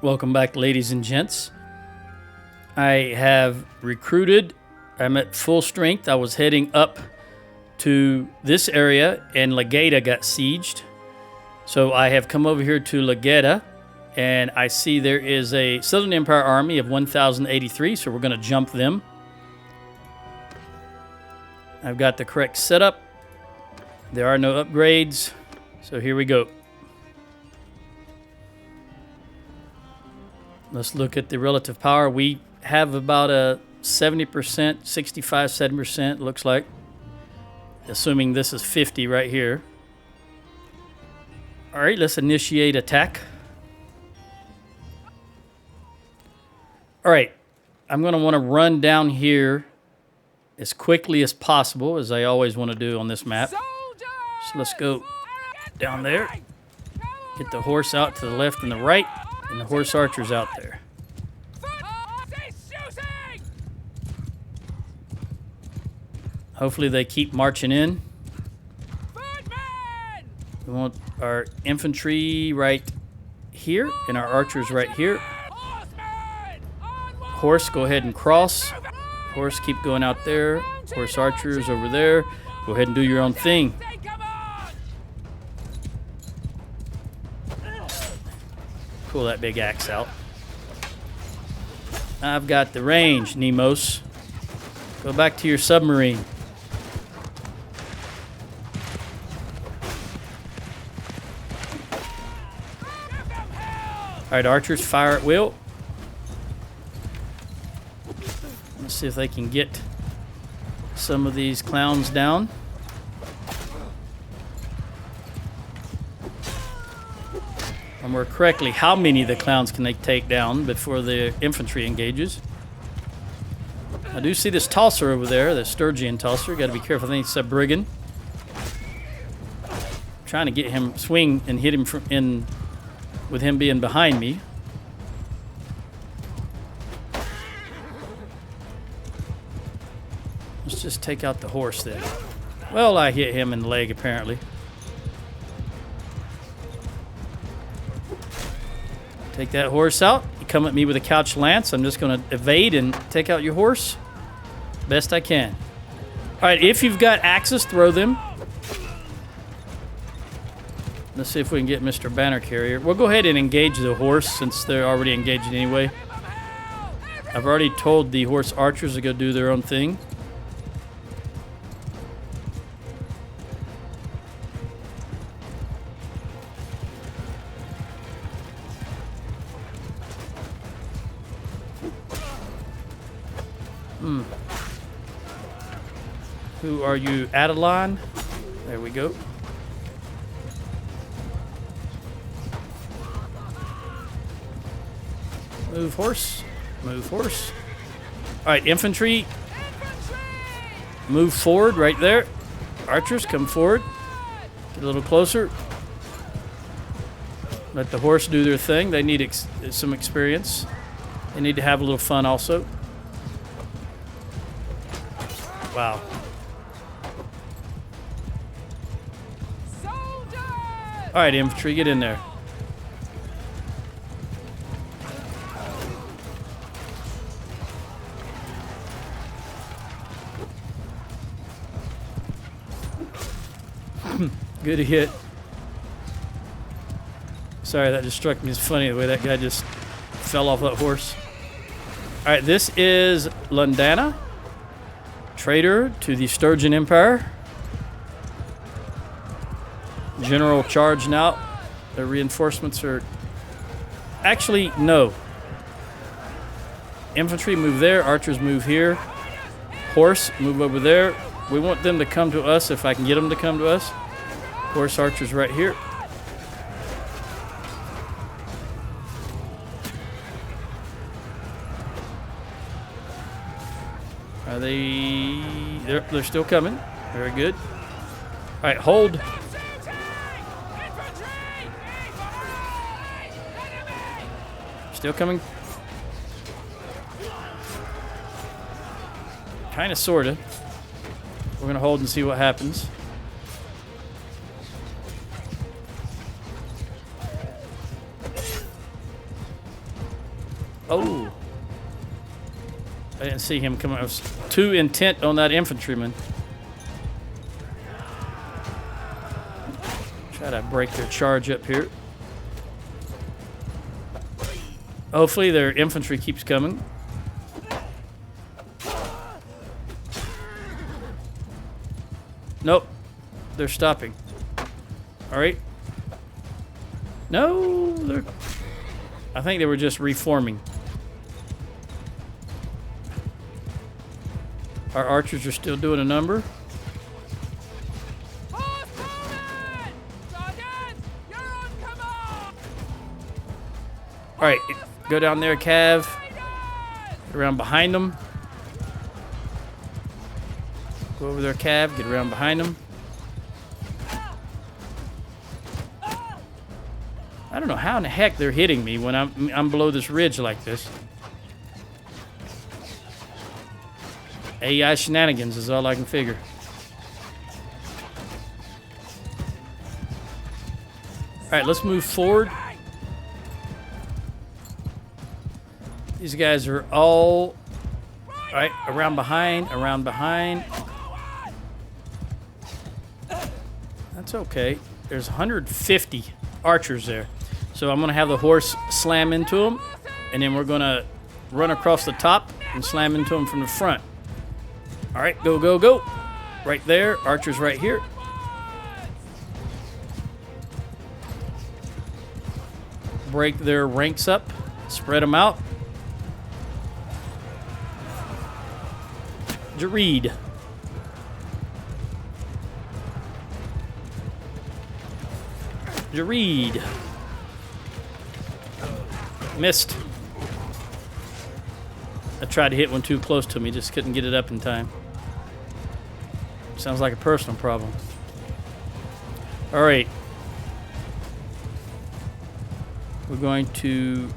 Welcome back, ladies and gents. I have recruited. I'm at full strength. I was heading up to this area, and Legata got sieged. So I have come over here to Legata, and I see there is a Southern Empire army of 1,083, so we're going to jump them. I've got the correct setup. There are no upgrades, so here we go. Let's look at the relative power. We have about a 70%, 65, 70%, looks like. Assuming this is 50 right here. All right, let's initiate attack. All right, I'm going to want to run down here as quickly as possible, as I always want to do on this map. So let's go down there. Get the horse out to the left and the right. And the horse archers out there. Hopefully they keep marching in. We want our infantry right here and our archers right here. Horse, go ahead and cross. Horse, keep going out there. Horse archers over there. Go ahead and do your own thing. Pull that big axe out. I've got the range, Nemos. Go back to your submarine. All right, archers, fire at will. Let's see if they can get some of these clowns down. Or more correctly, how many of the clowns can they take down before the infantry engages? I do see this Tosser over there, the Sturgian Tosser. Got to be careful. I think it's a brigand. Trying to get him swing and hit him with him being behind me. Let's just take out the horse then. Well, I hit him in the leg apparently. Take that horse out. You come at me with a couch lance. I'm just going to evade and take out your horse. Best I can. All right, if you've got axes, throw them. Let's see if we can get Mr. Banner Carrier. We'll go ahead and engage the horse since they're already engaged anyway. I've already told the horse archers to go do their own thing. Who are you, Adeline? There we go. Move horse. Move horse. All right, infantry. Move forward right there. Archers, come forward. Get a little closer. Let the horse do their thing. They need some experience. They need to have a little fun also. Wow. All right, infantry, get in there. Good hit. Sorry, that just struck me as funny the way that guy just fell off that horse. All right, this is Lundana, traitor to the Sturgian Empire. General charge now. The reinforcements are... Actually, no. Infantry move there. Archers move here. Horse move over there. We want them to come to us if I can get them to come to us. Horse archers right here. Are they... They're still coming. Very good. All right, hold. Still coming. Kind of, sort of. We're going to hold and see what happens. Oh. I didn't see him coming. I was too intent on that infantryman. Try to break their charge up here. Hopefully their infantry keeps coming. Nope. They're stopping. Alright. No, they're... I think they were just reforming. Our archers are still doing a number. Alright, go down there, Cav. Get around behind them. Go over there, Cav. Get around behind them. I don't know how in the heck they're hitting me when I'm below this ridge like this. AI shenanigans is all I can figure. Alright, let's move forward. These guys are all right, around behind, around behind. That's okay. There's 150 archers there. So I'm going to have the horse slam into them, and then we're going to run across the top and slam into them from the front. All right, go, go, go. Right there, archers right here. Break their ranks up, spread them out. Gird. Gird. Missed. I tried to hit one too close to me, just couldn't get it up in time. Sounds like a personal problem. All right. We're going to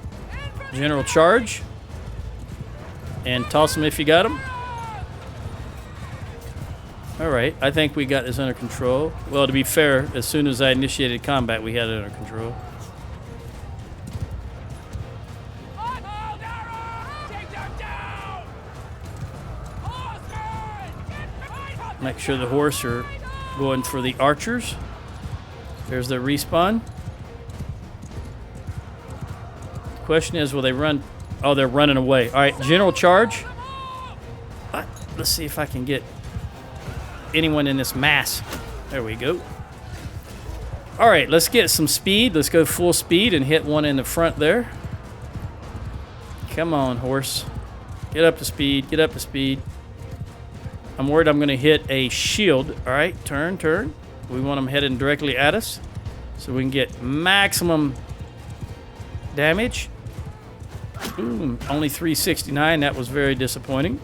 general charge and toss them if you got them. All right, I think we got this under control. Well, to be fair, as soon as I initiated combat, we had it under control. Make sure the horse are going for the archers. There's their respawn. The question is, will they run? Oh, they're running away. All right, general charge. Let's see if I can get anyone in this mass. There we go. All right, let's get some speed. Let's go full speed and hit one in the front there. Come on, horse. Get up to speed. Get up to speed. I'm worried I'm going to hit a shield. All right, turn, turn. We want them heading directly at us so we can get maximum damage. Ooh, only 369. That was very disappointing.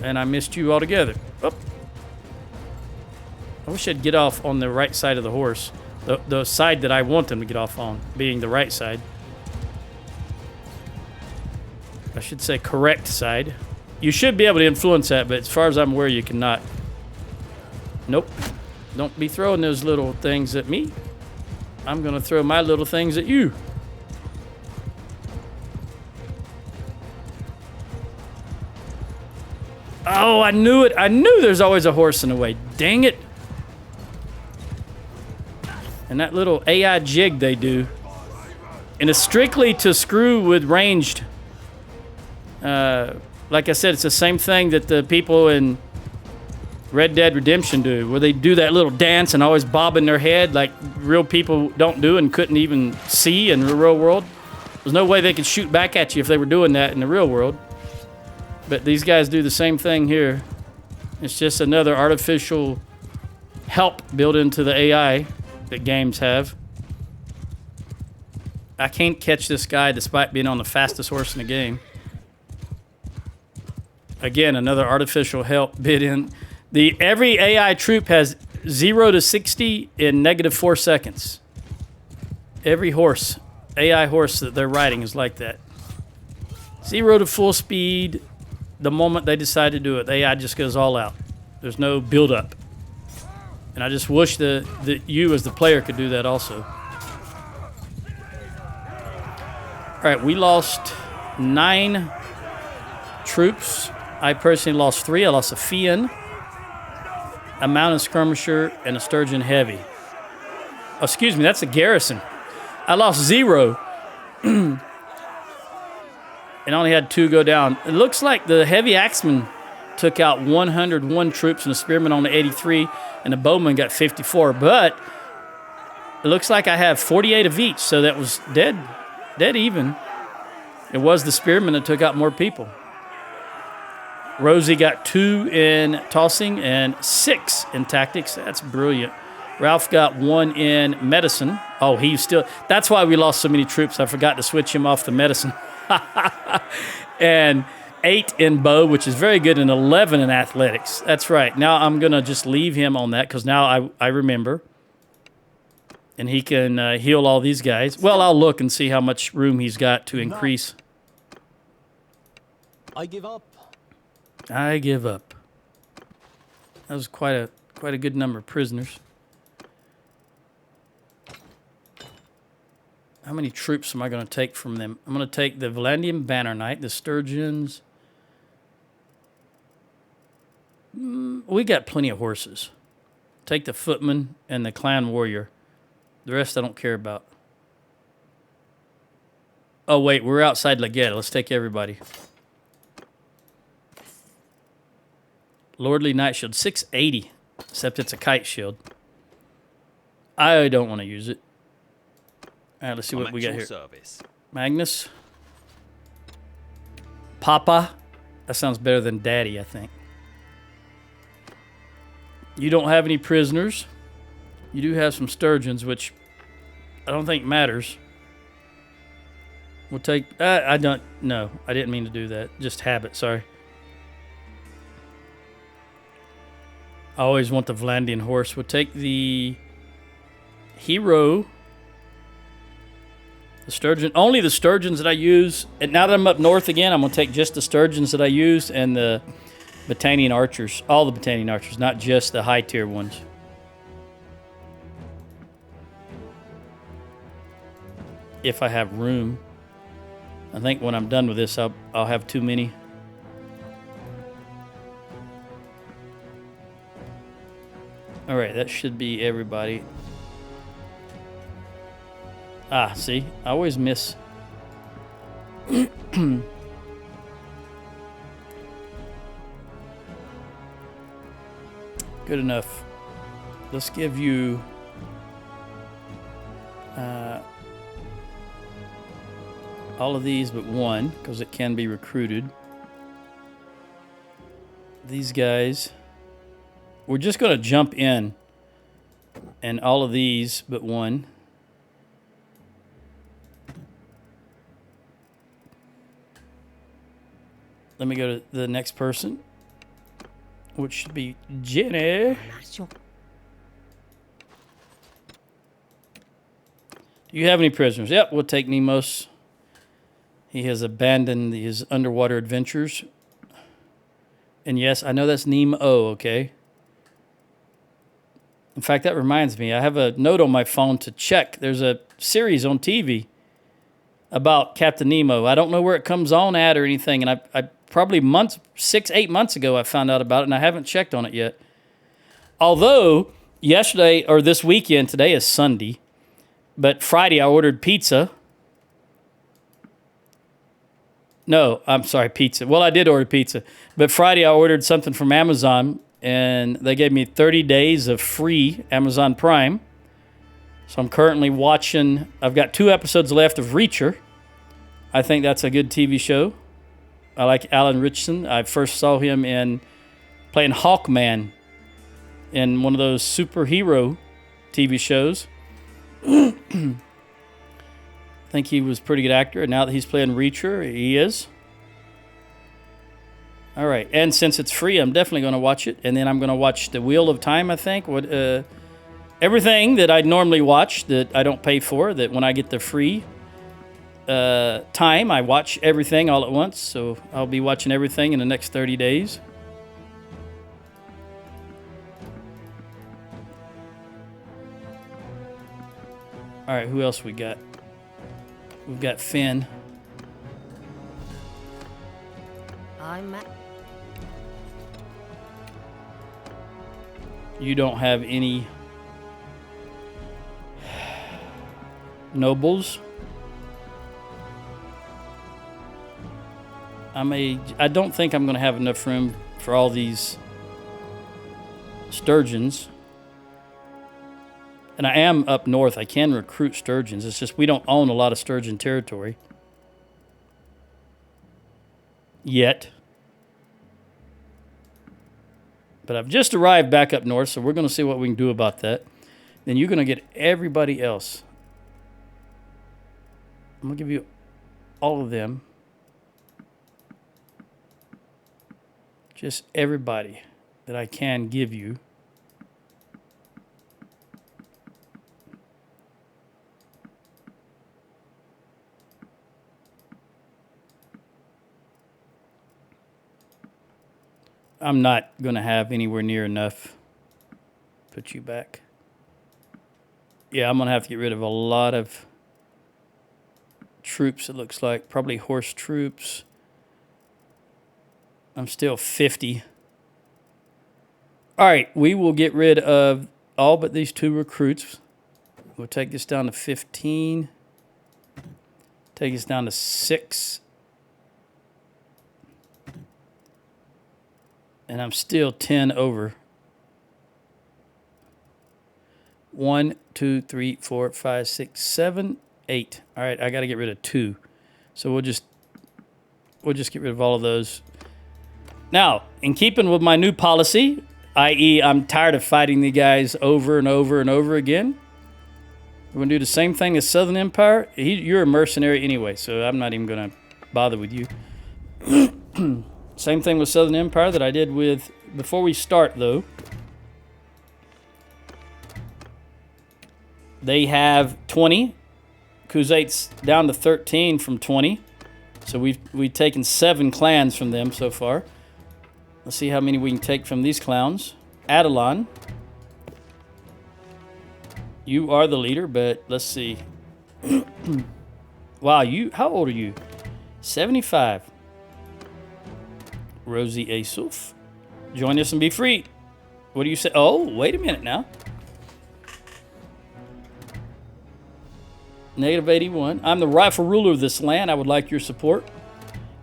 And I missed you altogether. Oh. I wish I'd get off on the right side of the horse. The side that I want them to get off on, being the right side. I should say correct side. You should be able to influence that, but as far as I'm aware, you cannot. Nope. Don't be throwing those little things at me. I'm going to throw my little things at you. Oh, I knew it. I knew there's always a horse in the way. Dang it. And that little AI jig they do. And it's strictly to screw with ranged. Like I said, it's the same thing that the people in Red Dead Redemption do, where they do that little dance and always bobbing their head like real people don't do and couldn't even see in the real world. There's no way they could shoot back at you if they were doing that in the real world. But these guys do the same thing here. It's just another artificial help built into the AI that games have. I can't catch this guy despite being on the fastest horse in the game. Again, another artificial help bit in. Every AI troop has 0 to 60 in -4 seconds. Every horse, AI horse that they're riding is like that. 0 to full speed. The moment they decide to do it, the AI just goes all out. There's no build-up. And I just wish that you as the player could do that also. All right, we lost 9 troops. I personally lost 3. I lost a Fian, a mountain skirmisher, and a Sturgian heavy. Oh, excuse me, that's a garrison. I lost 0. And only had 2 go down. It looks like the heavy axeman took out 101 troops and the spearman only 83, and the bowman got 54. But it looks like I have 48 of each, so that was dead even. It was the spearman that took out more people. Rosie got 2 in tossing and 6 in tactics. That's brilliant. Ralph got 1 in medicine. Oh, he's still... That's why we lost so many troops. I forgot to switch him off the medicine. And 8 in bow, which is very good, and 11 in athletics. That's right. Now I'm going to just leave him on that because now I remember. And he can heal all these guys. Well, I'll look and see how much room he's got to increase. I give up. I give up. That was quite a good number of prisoners. How many troops am I going to take from them? I'm going to take the Valandian Banner Knight, the Sturgians. We got plenty of horses. Take the Footman and the Clan Warrior. The rest I don't care about. Oh, wait, we're outside Legata. Let's take everybody. Lordly Knight Shield, 680, except it's a kite shield. I don't want to use it. All right, let's see what we got here. Service. Magnus. Papa. That sounds better than Daddy, I think. You don't have any prisoners. You do have some sturgeons, which I don't think matters. We'll take... I don't... No, I didn't mean to do that. Just habit, sorry. I always want the Valandian horse. We'll take the hero... The sturgeon, only the sturgeons that I use. And now that I'm up north again, I'm going to take just the sturgeons that I used and the Battanian archers. All the Battanian archers, not just the high tier ones. If I have room. I think when I'm done with this, I'll have too many. All right, that should be everybody. Ah, see? I always miss. Good enough. Let's give you... all of these but 1, because it can be recruited. These guys... We're just going to jump in. And all of these but 1... Let me go to the next person, which should be Jenny. Do you have any prisoners? Yep, we'll take Nemos. He has abandoned his underwater adventures. And yes, I know that's Nemo, okay? In fact, that reminds me, I have a note on my phone to check. There's a series on TV about Captain Nemo. I don't know where it comes on at or anything, and I probably 6-8 months ago I found out about it, and I haven't checked on it yet. Although, yesterday, or this weekend, today is Sunday, but Friday I ordered pizza. No, I'm sorry, pizza. Well, I did order pizza, but Friday I ordered something from Amazon, and they gave me 30 days of free Amazon Prime. So I'm currently watching, I've got 2 episodes left of Reacher. I think that's a good TV show. I like Alan Richardson. I first saw him in playing Hawkman in one of those superhero TV shows. I think he was a pretty good actor, and now that he's playing Reacher, he is. All right, and since it's free, I'm definitely going to watch it, and then I'm going to watch The Wheel of Time, I think. Everything that I normally watch that I don't pay for, that when I get the free time, I watch everything all at once. So I'll be watching everything in the next 30 days. All right, who else we got? We've got Finn. You don't have any nobles. I don't think I'm going to have enough room for all these Sturgians. And I am up north. I can recruit Sturgians. It's just we don't own a lot of Sturgian territory. Yet. But I've just arrived back up north, so we're going to see what we can do about that. Then you're going to get everybody else. I'm going to give you all of them. Just everybody that I can give you. I'm not going to have anywhere near enough. Put you back. Yeah, I'm going to have to get rid of a lot of troops, it looks like. Probably horse troops. I'm still 50. All right, we will get rid of all but these 2 recruits. We'll take this down to 15. Take this down to 6. And I'm still 10 over. 1, 2, 3, 4, 5, 6, 7, 8. All right, I got to get rid of 2. So we'll just get rid of all of those. Now, in keeping with my new policy, i.e., I'm tired of fighting the guys over and over and over again. We're going to do the same thing as Southern Empire. You're a mercenary anyway, so I'm not even going to bother with you. Same thing with Southern Empire that I did with... Before we start, though, they have 20. Khuzait's down to 13 from 20. So we've taken 7 clans from them so far. Let's see how many we can take from these clowns. Adelon. You are the leader, but let's see. Wow, how old are you? 75. Rosie Asuf. Join us and be free. What do you say? Oh, wait a minute now. Negative 81. I'm the rightful ruler of this land. I would like your support.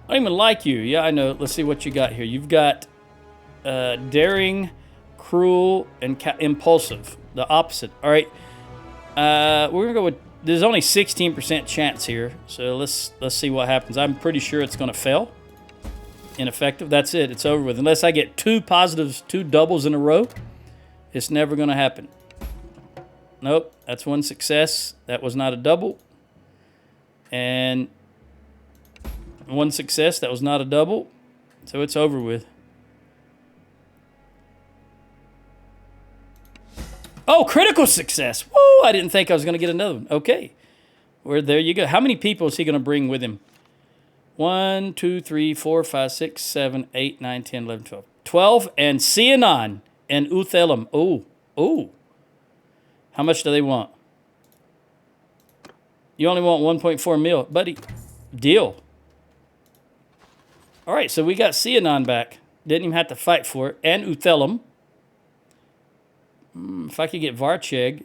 I don't even like you. Yeah, I know. Let's see what you got here. You've got daring, cruel, and impulsive. The opposite. All right. We're going to go with... There's only 16% chance here. So let's see what happens. I'm pretty sure it's going to fail. Ineffective. That's it. It's over with. Unless I get 2 positives, 2 doubles in a row, it's never going to happen. Nope. That's 1 success. That was not a double. And 1 success. That was not a double. So it's over with. Oh, critical success. Whoa, I didn't think I was going to get another one. Okay. Well, there you go. How many people is he going to bring with him? 1, 2, 3, 4, 5, 6, 7, 8, 9, 10, 11, 12. 12 and Sianon and Uthelam. Oh. How much do they want? You only want 1.4 mil. Buddy, deal. All right, so we got Sianon back. Didn't even have to fight for it. And Uthelam. If I could get Varcheg.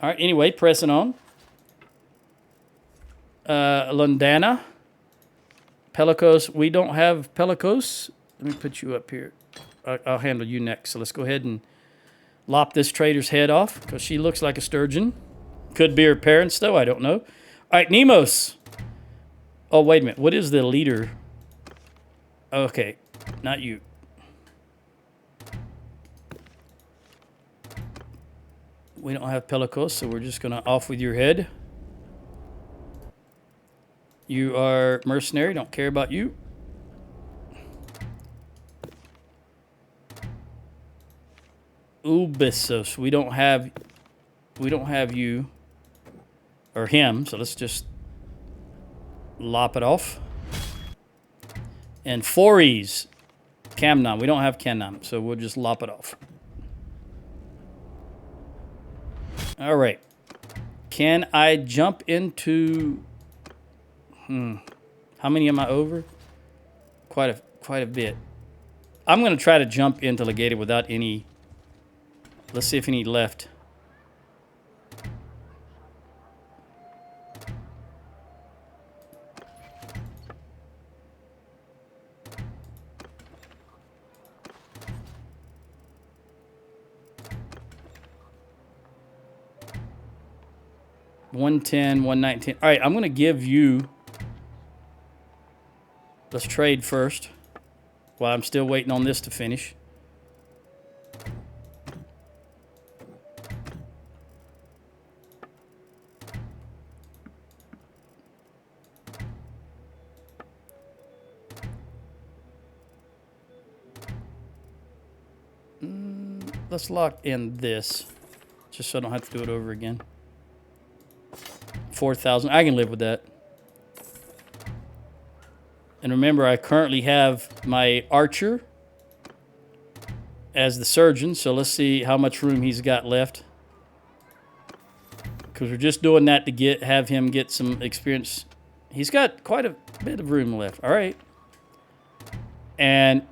All right, anyway, pressing on. Lundana. Pelikos. We don't have Pelikos. Let me put you up here. I'll handle you next. So let's go ahead and lop this trader's head off because she looks like a sturgeon. Could be her parents, though. I don't know. All right, Nemos. Oh, wait a minute. What is the leader? Okay, not you. We don't have Pelikos, so we're just going to off with your head. You are mercenary. Don't care about you. Ubisos. We don't have you or him, so let's just lop it off. And Fories. Camnon. We don't have Camnon, so we'll just lop it off. All right. Can I jump into... How many am I over? Quite a bit. I'm going to try to jump into Legata without any... Let's see if any left. $110, $119. All right, I'm going to give you... Let's trade first while I'm still waiting on this to finish. Let's lock in this, just so I don't have to do it over again. 4,000. I can live with that. And remember, I currently have my archer as the surgeon, so let's see how much room he's got left. Because we're just doing that to have him get some experience. He's got quite a bit of room left. All right. And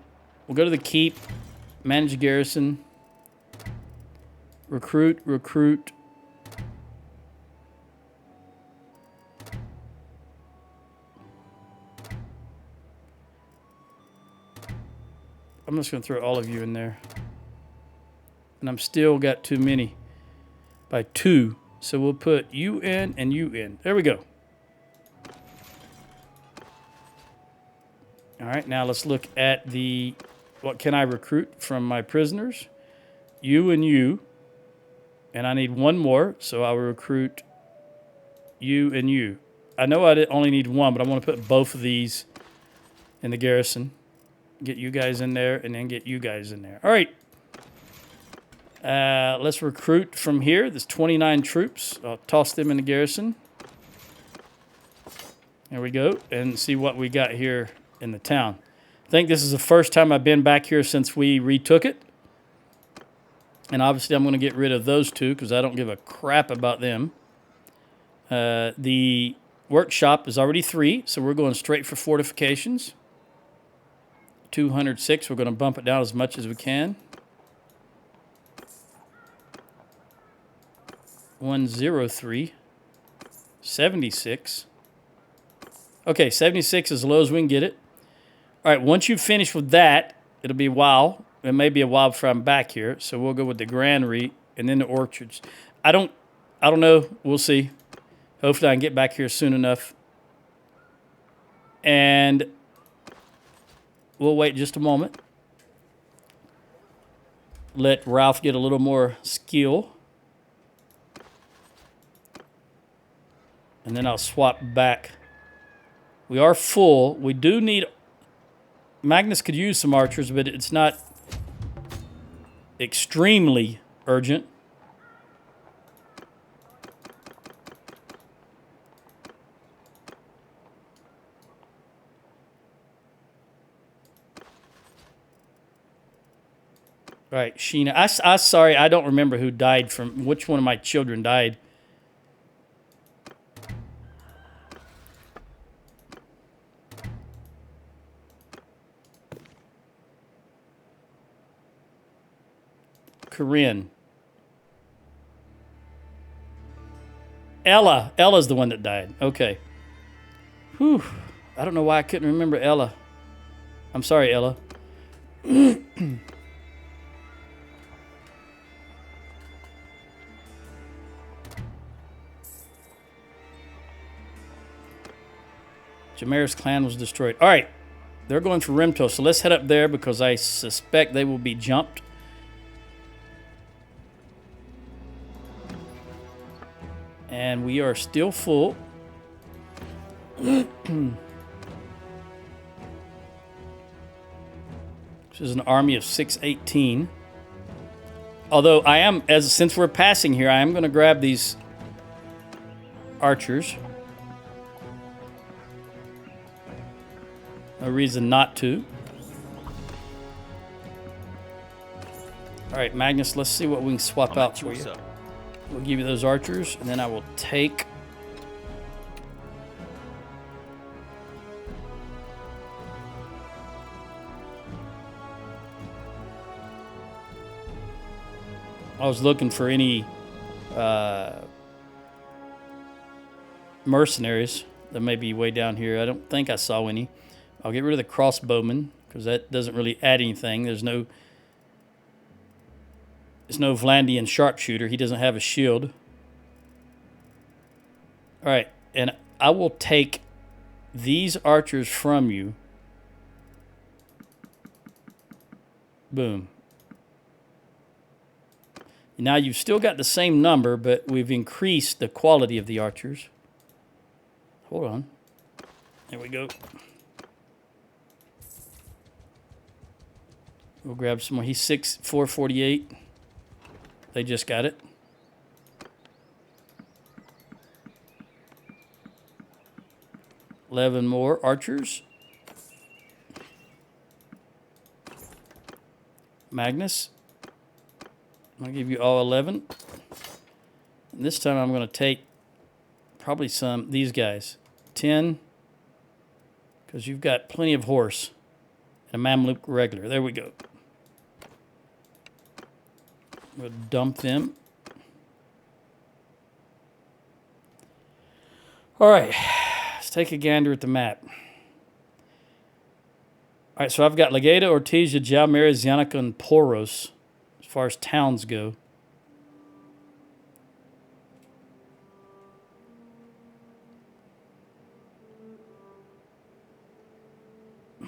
we'll go to the keep, manage garrison, recruit. I'm just going to throw all of you in there. And I'm still got too many by 2. So we'll put you in and you in. There we go. All right, now let's look at the... What can I recruit from my prisoners? You and you. And I need one more, so I will recruit you and you. I know I only need one, but I want to put both of these in the garrison. Get you guys in there, and then get you guys in there. All right. Let's recruit from here. There's 29 troops. I'll toss them in the garrison. There we go. And see what we got here in the town. I think this is the first time I've been back here since we retook it. And obviously I'm going to get rid of those 2 because I don't give a crap about them. The workshop is already 3, so we're going straight for fortifications. 206. We're going to bump it down as much as we can. 103. 76. Okay, 76 is as low as we can get it. All right, once you finish with that, it'll be a while. It may be a while before I'm back here, so we'll go with the granary and then the orchards. I don't know. We'll see. Hopefully I can get back here soon enough. And we'll wait just a moment. Let Ralph get a little more skill. And then I'll swap back. We are full. We do need... Magnus could use some archers, but it's not extremely urgent. All right, Sheena. I'm sorry, I don't remember who died from... Which one of my children died. Corinne. Ella. Ella's the one that died. Okay. Whew. I don't know why I couldn't remember Ella. I'm sorry, Ella. Jamera's clan was destroyed. All right. They're going for Rimto, so let's head up there because I suspect they will be jumped. And we are still full. This is an army of 618. Although I am, since we're passing here, I am going to grab these archers. No reason not to. All right, Magnus, let's see what we can swap out for you. We'll give you those archers, and then I will take I was looking for any mercenaries that may be way down here. I don't think I saw any. I'll get rid of the crossbowman because that doesn't really add anything. There's no Vlandian sharpshooter. He doesn't have a shield. All right, and I will take these archers from you. Boom. Now you've still got the same number, but we've increased the quality of the archers. Hold on. There we go. We'll grab some more. He's 448. They just got it. $11 more archers. Magnus. I'll give you all 11. And this time I'm going to take probably these guys. 10. Because you've got plenty of horse. And a Mamluk regular. There we go. We'll dump them. All right. Let's take a gander at the map. All right, so I've got Legata, Ortesia, Jalmera, Zianica, and Poros as far as towns go.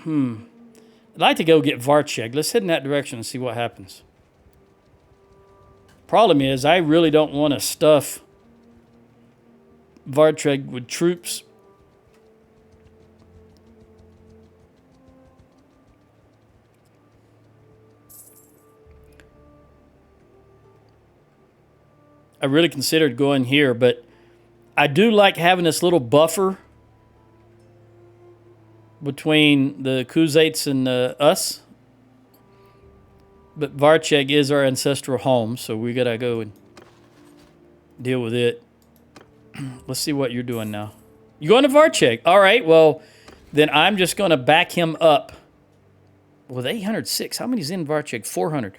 I'd like to go get Varcheg. Let's head in that direction and see what happens. Problem is, I really don't want to stuff Varcheg with troops. I really considered going here, but I do like having this little buffer between the Khuzaits and us. But Varcheg is our ancestral home, so we gotta go and deal with it. Let's see what you're doing now. You going to Varcheg? All right, well, then I'm just going to back him up. With 806, how many's in Varcheg? 400.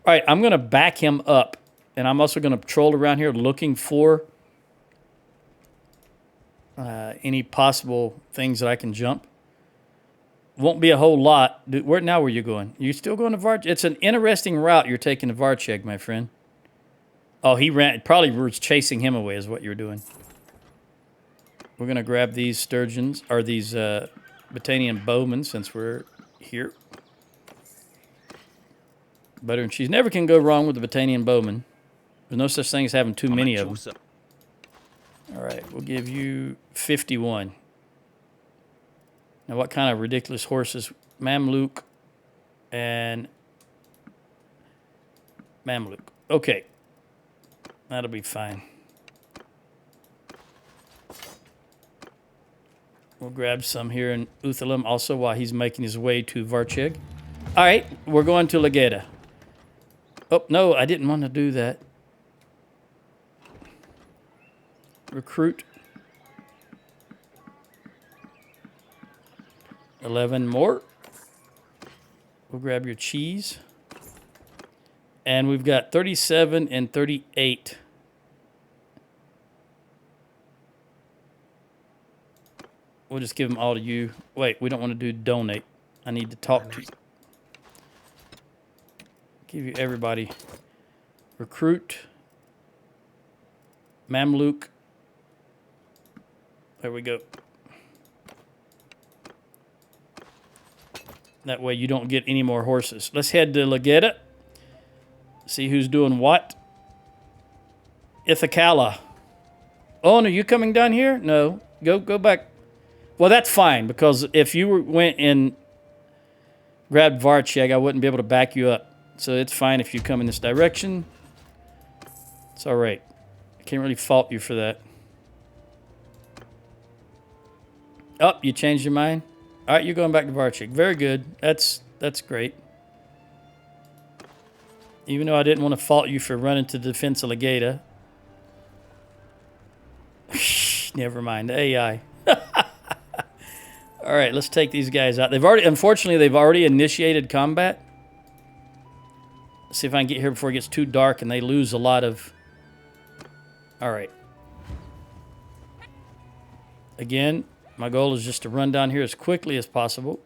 All right, I'm going to back him up. And I'm also going to patrol around here looking for any possible things that I can jump. Won't be a whole lot. Where are you going? You still going to Varcheg? It's an interesting route you're taking to Varcheg, my friend. Oh, he ran. Probably was chasing him away is what you're doing. We're going to grab these Sturgians, or these Battanian bowmen since we're here. Butter and cheese. Never can go wrong with the Battanian bowmen. There's no such thing as having too many of them. All right, we'll give you 51. Now, what kind of ridiculous horses? Mamluk and Mamluk. Okay. That'll be fine. We'll grab some here in Uthalim also while he's making his way to Varcheg. All right, we're going to Legata. Oh, no, I didn't want to do that. Recruit. 11 more. We'll grab your cheese. And we've got 37 and 38. We'll just give them all to you. Wait, we don't want to do donate. I need to talk to you. Give you everybody. Recruit. Mamluk. There we go. That way you don't get any more horses. Let's head to Legata. See who's doing what. Ithakala. Oh, no, you coming down here? No. Go back. Well, that's fine, because if you went and grabbed Varcheg, I wouldn't be able to back you up. So it's fine if you come in this direction. It's all right. I can't really fault you for that. Oh, you changed your mind? All right, you're going back to Varcheg. Very good. That's great. Even though I didn't want to fault you for running to the defense of Legata. Never mind. The AI. All right, let's take these guys out. Unfortunately, they've already initiated combat. See if I can get here before it gets too dark and they lose a lot of... All right. Again, my goal is just to run down here as quickly as possible.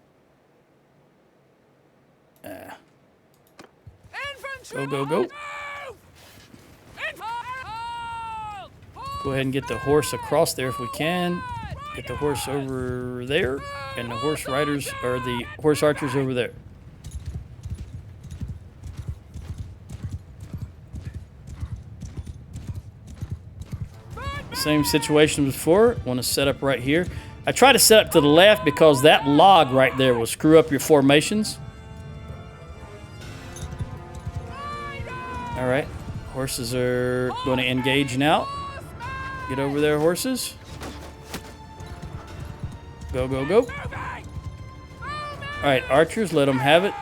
Go, go, go. Go ahead and get the horse across there if we can. Get the horse over there. And the horse riders, or the horse archers over there. Same situation as before. Want to set up right here. I try to set up to the left because that log right there will screw up your formations. All right. Horses are going to engage now. Get over there, horses. Go, go, go. All right, archers, let them have it.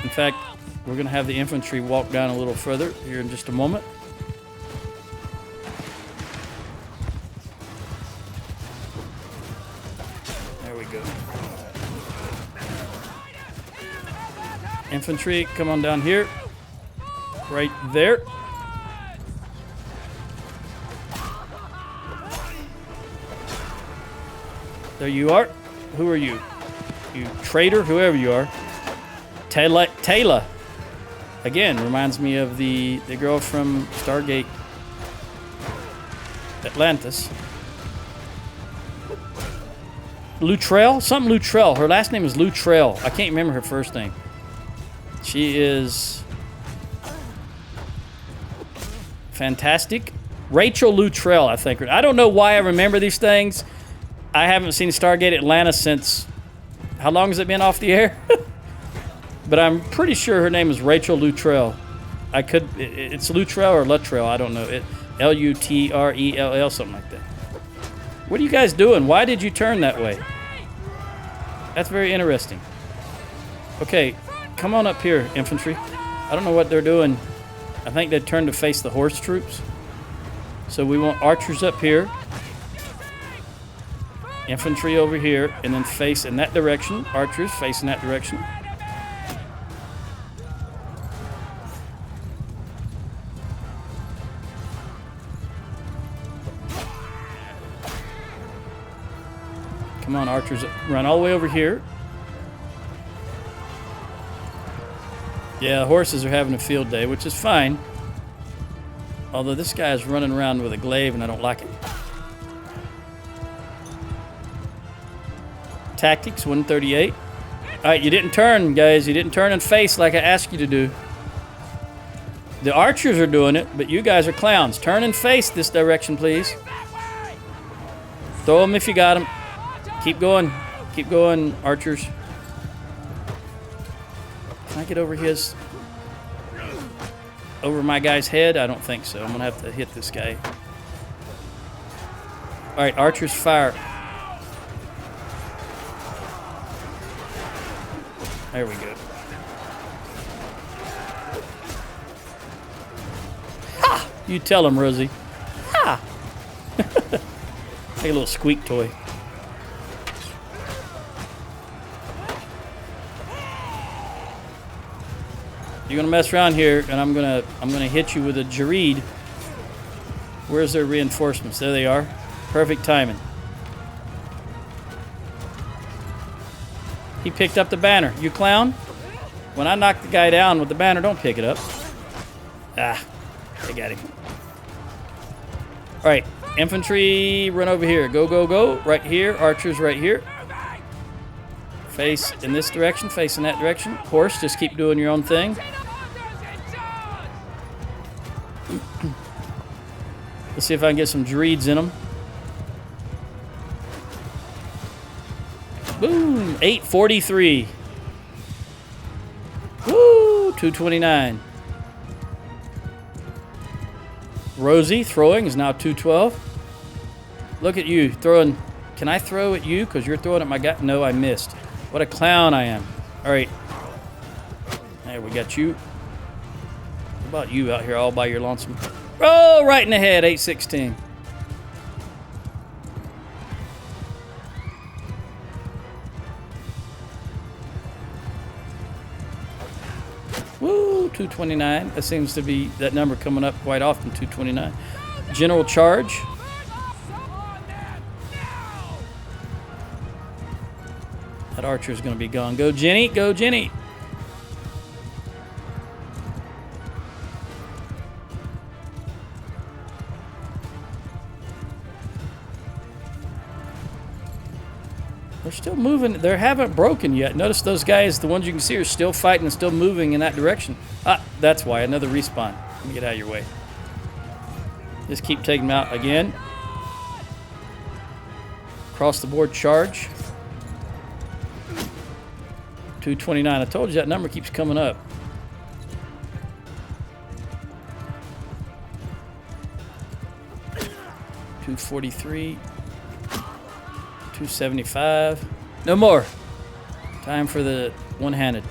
In fact, we're going to have the infantry walk down a little further here in just a moment. There we go. Infantry, come on down here. Right there. There you are. Who are you? You traitor, whoever you are. Taylor. Again, reminds me of the girl from Stargate Atlantis. Luttrell? Something Luttrell. Her last name is Luttrell. I can't remember her first name. She is fantastic. Rachel Luttrell, I think. I don't know why I remember these things. I haven't seen Stargate Atlanta since... How long has it been off the air? But I'm pretty sure her name is Rachel Luttrell. I could... It's Luttrell or Luttrell. I don't know. Lutrell, something like that. What are you guys doing? Why did you turn that way? That's very interesting. Okay, come on up here, infantry. I don't know what they're doing. I think they turned to face the horse troops. So we want archers up here. Infantry over here, and then face in that direction. Archers face in that direction. Come on, archers, run all the way over here. Yeah, horses are having a field day, which is fine. Although this guy is running around with a glaive, and I don't like it. Tactics, 138. All right, you didn't turn, guys. You didn't turn and face like I asked you to do. The archers are doing it, but you guys are clowns. Turn and face this direction, please. Throw them if you got them. Keep going. Keep going, archers. Can I get over his... over my guy's head? I don't think so. I'm going to have to hit this guy. All right, archers, fire. There we go. Ha! You tell him, Rosie. Ha! Like a little squeak toy. You're gonna mess around here, and I'm gonna hit you with a Gird. Where's their reinforcements? There they are. Perfect timing. He picked up the banner. You clown? When I knock the guy down with the banner, don't pick it up. Ah, I got him. All right, infantry, run over here. Go, go, go. Right here. Archers right here. Face in this direction, face in that direction. Horse, just keep doing your own thing. Let's see if I can get some Girds in them. Boom! 843. Woo! 229. Rosie throwing is now 212. Look at you throwing. Can I throw at you? Because you're throwing at my guy. No, I missed. What a clown I am. All right. There, we got you. What about you out here all by your lonesome? Oh, right in the head, 816. 229. That seems to be that number coming up quite often, 229. General charge. That archer is going to be gone. Go, Jenny. Go, Jenny. They're still moving. They haven't broken yet. Notice those guys, the ones you can see, are still fighting and still moving in that direction. Ah, that's why. Another respawn. Let me get out of your way. Just keep taking them out again. Across the board charge. 229. I told you that number keeps coming up. $243. 275. No more. Time for the one-handed.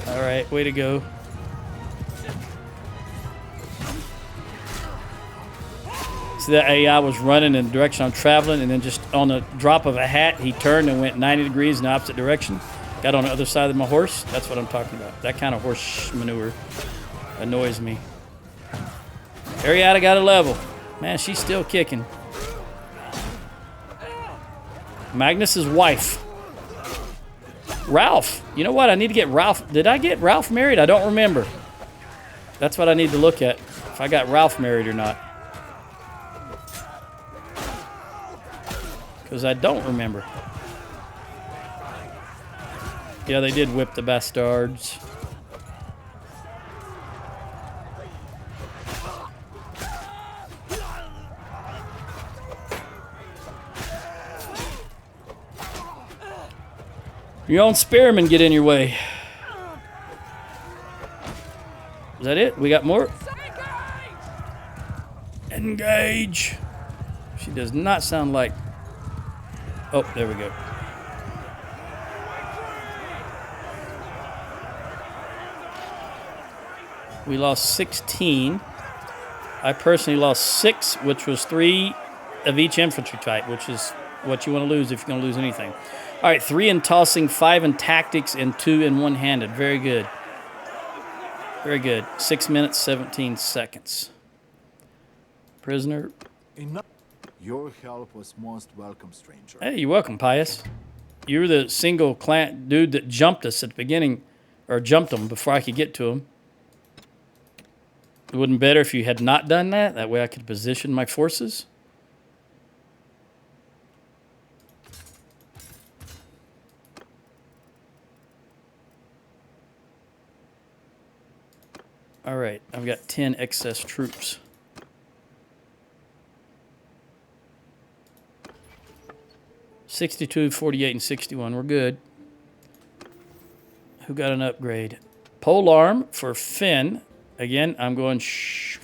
All right, way to go. See, that AI was running in the direction I'm traveling, and then just on the drop of a hat, he turned and went 90 degrees in the opposite direction. Got on the other side of my horse. That's what I'm talking about. That kind of horse manure annoys me. Arietta got a level. Man, she's still kicking. Magnus's wife. Ralph. You know what? I need to get Ralph. Did I get Ralph married? I don't remember. That's what I need to look at. If I got Ralph married or not. Because I don't remember. Yeah, they did whip the bastards. Your own spearmen get in your way. Is that it? We got more? Engage! She does not sound like... Oh, there we go. We lost 16. I personally lost 6, which was 3 of each infantry type, which is what you want to lose if you're going to lose anything. All right, 3 in tossing, 5 in tactics, and 2 in one-handed. Very good. Very good. 6 minutes, 17 seconds. Prisoner. Your help was most welcome, stranger. Hey, you're welcome, Pius. You were the single clan dude that jumped us at the beginning, or jumped them before I could get to him. It wouldn't better if you had not done that. That way I could position my forces. All right, I've got 10 excess troops. $62, $48, and $61. We're good. Who got an upgrade? Polearm for Finn. Again, I'm going sure-footed.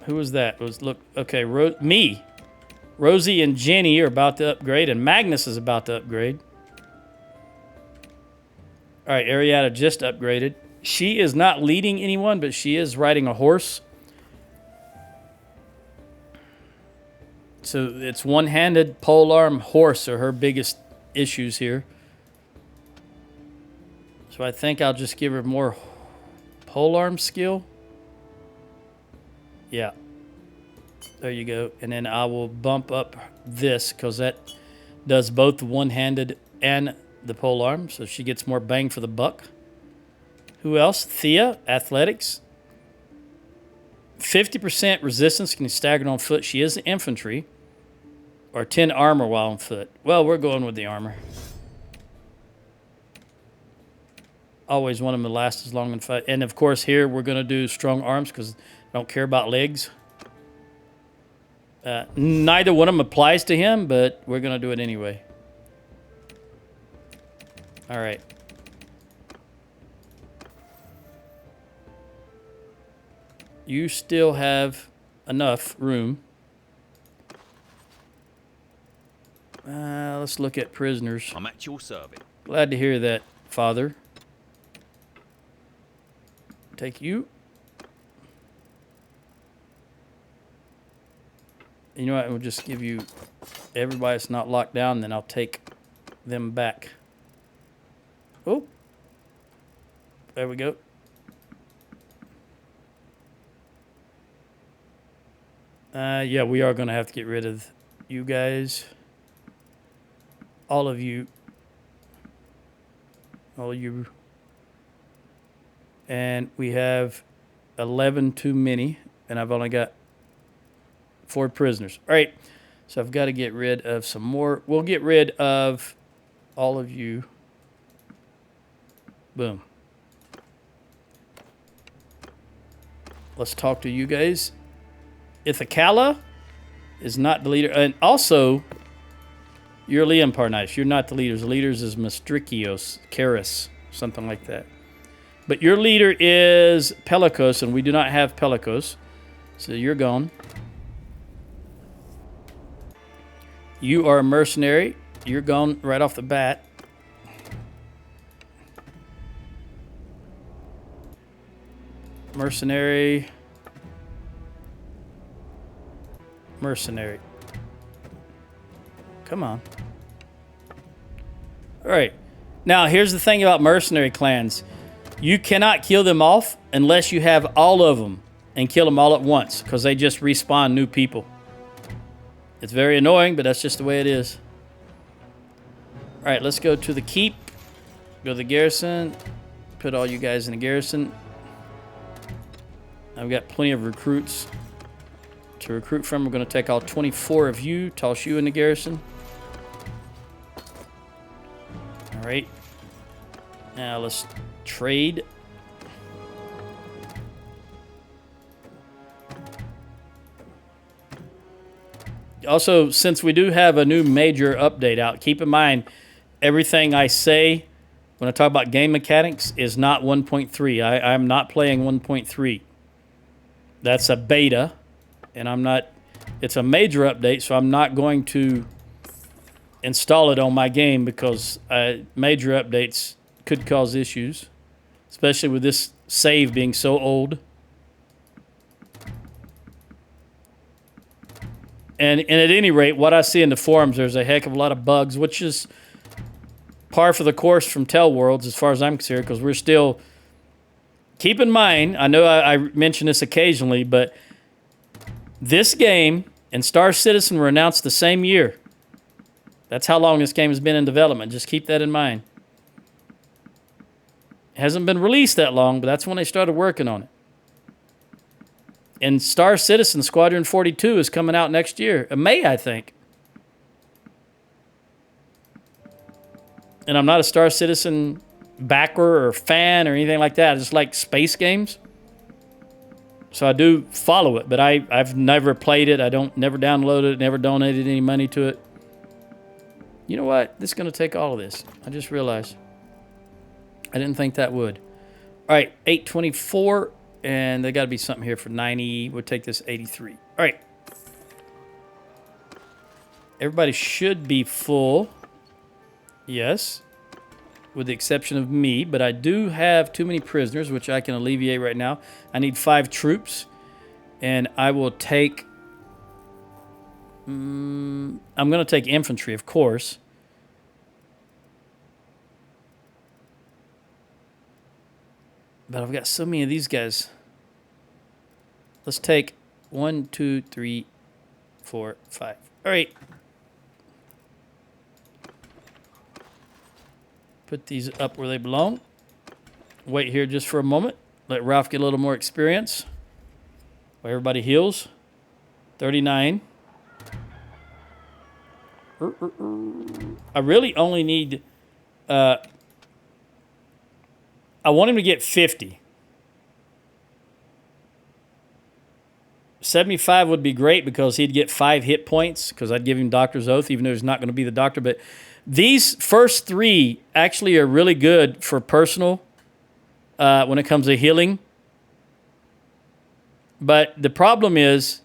Who was that? It was okay. Me, Rosie, and Jenny are about to upgrade, and Magnus is about to upgrade. All right, Arietta just upgraded. She is not leading anyone, but she is riding a horse. So it's one-handed, polearm, horse are her biggest issues here. So I think I'll just give her more polearm skill. Yeah. There you go. And then I will bump up this because that does both the one-handed and the polearm. So she gets more bang for the buck. Who else? Thea, athletics. 50% resistance, can be staggered on foot. She is infantry. Or 10 armor while on foot. Well, we're going with the armor. Always want them to last as long in fight. And of course here we're going to do strong arms because I don't care about legs. Neither one of them applies to him, but we're going to do it anyway. All right. You still have enough room. Let's look at prisoners. I'm at your service. Glad to hear that, Father. take you. You know what? We'll just give you everybody that's not locked down, then I'll take them back. Oh. There we go. Yeah, we are going to have to get rid of you guys. All of you. All of you. And we have 11 too many, and I've only got 4 prisoners. All right, so I've got to get rid of some more. We'll get rid of all of you. Boom. Let's talk to you guys. Ithakala is not the leader. And also, you're Liam Parnice. You're not the leaders. The leaders is Mistrikios, Karis, something like that. But your leader is Pelikos, and we do not have Pelikos. So you're gone. You are a mercenary. You're gone right off the bat. Mercenary. Mercenary. Come on. All right. Now, here's the thing about mercenary clans. You cannot kill them off unless you have all of them and kill them all at once, because they just respawn new people. It's very annoying, but that's just the way it is. All right, let's go to the keep. Go to the garrison. Put all you guys in the garrison. I've got plenty of recruits to recruit from. We're going to take all 24 of you, toss you in the garrison. All right. Now let's trade. Also, since we do have a new major update out, keep in mind everything I say when I talk about game mechanics is not 1.3. I'm not playing 1.3. That's a beta, and I'm not. It's a major update, so I'm not going to install it on my game because major updates could cause issues, especially with this save being so old. And at any rate, what I see in the forums, there's a heck of a lot of bugs, which is par for the course from Tell Worlds as far as I'm concerned, because we're still... Keep in mind, I know I mention this occasionally, but this game and Star Citizen were announced the same year. That's how long this game has been in development. Just keep that in mind. It hasn't been released that long, but that's when they started working on it. And Star Citizen Squadron 42 is coming out next year. In May, I think. And I'm not a Star Citizen backer or fan or anything like that. I just like space games. So I do follow it, but I've never played it. Never downloaded it, never donated any money to it. You know what? This is going to take all of this. I just realized. I didn't think that would. All right, 824. And there got to be something here for 90. We'll take this 83. All right. Everybody should be full. Yes. With the exception of me. But I do have too many prisoners, which I can alleviate right now. I need 5 troops. And I will take... I'm going to take infantry, of course. But I've got so many of these guys. Let's take 1, 2, 3, 4, 5. All right. Put these up where they belong. Wait here just for a moment. Let Ralph get a little more experience. While everybody heals. 39. I really only need... I want him to get 50. 75 would be great because he'd get 5 hit points because I'd give him Doctor's Oath, even though he's not going to be the doctor. But these first 3 actually are really good for personal when it comes to healing. But the problem is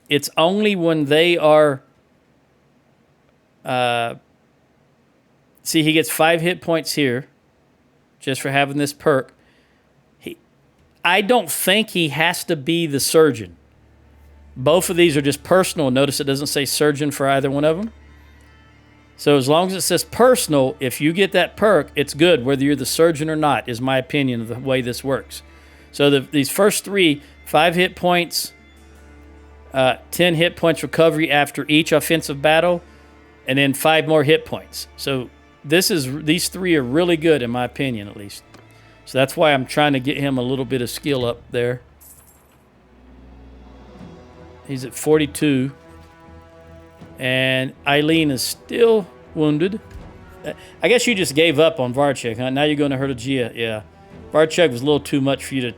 it's only when they are... see, he gets 5 hit points here. Just for having this perk. I don't think he has to be the surgeon. Both of these are just personal. Notice it doesn't say surgeon for either one of them. So as long as it says personal, if you get that perk, it's good, whether you're the surgeon or not, is my opinion of the way this works. So these first 3, 5 hit points, 10 hit points recovery after each offensive battle, and then 5 more hit points. So these 3 are really good, in my opinion, at least. So that's why I'm trying to get him a little bit of skill up there. He's at 42. And Eileen is still wounded. I guess you just gave up on Varchek, huh? Now you're going to Sturgia. Yeah. Varchek was a little too much for you to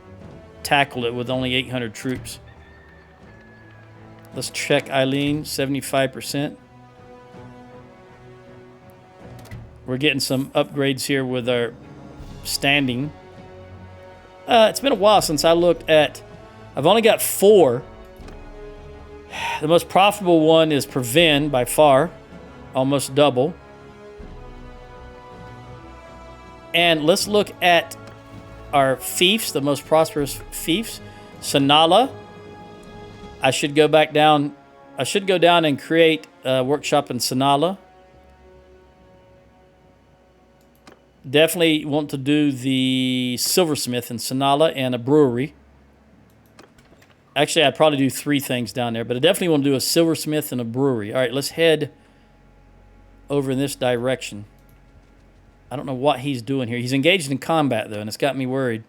tackle it with only 800 troops. Let's check Eileen, 75%. We're getting some upgrades here with our standing. It's been a while since I looked at... I've only got 4. The most profitable one is Prevent by far, almost double. And let's look at our fiefs, the most prosperous fiefs. Sanala. I should go back down. I should go down and create a workshop in Sanala. Definitely want to do the silversmith in Sanala and a brewery. Actually, I'd probably do 3 things down there, but I definitely want to do a silversmith and a brewery. All right, let's head over in this direction. I don't know what he's doing here. He's engaged in combat, though, and it's got me worried.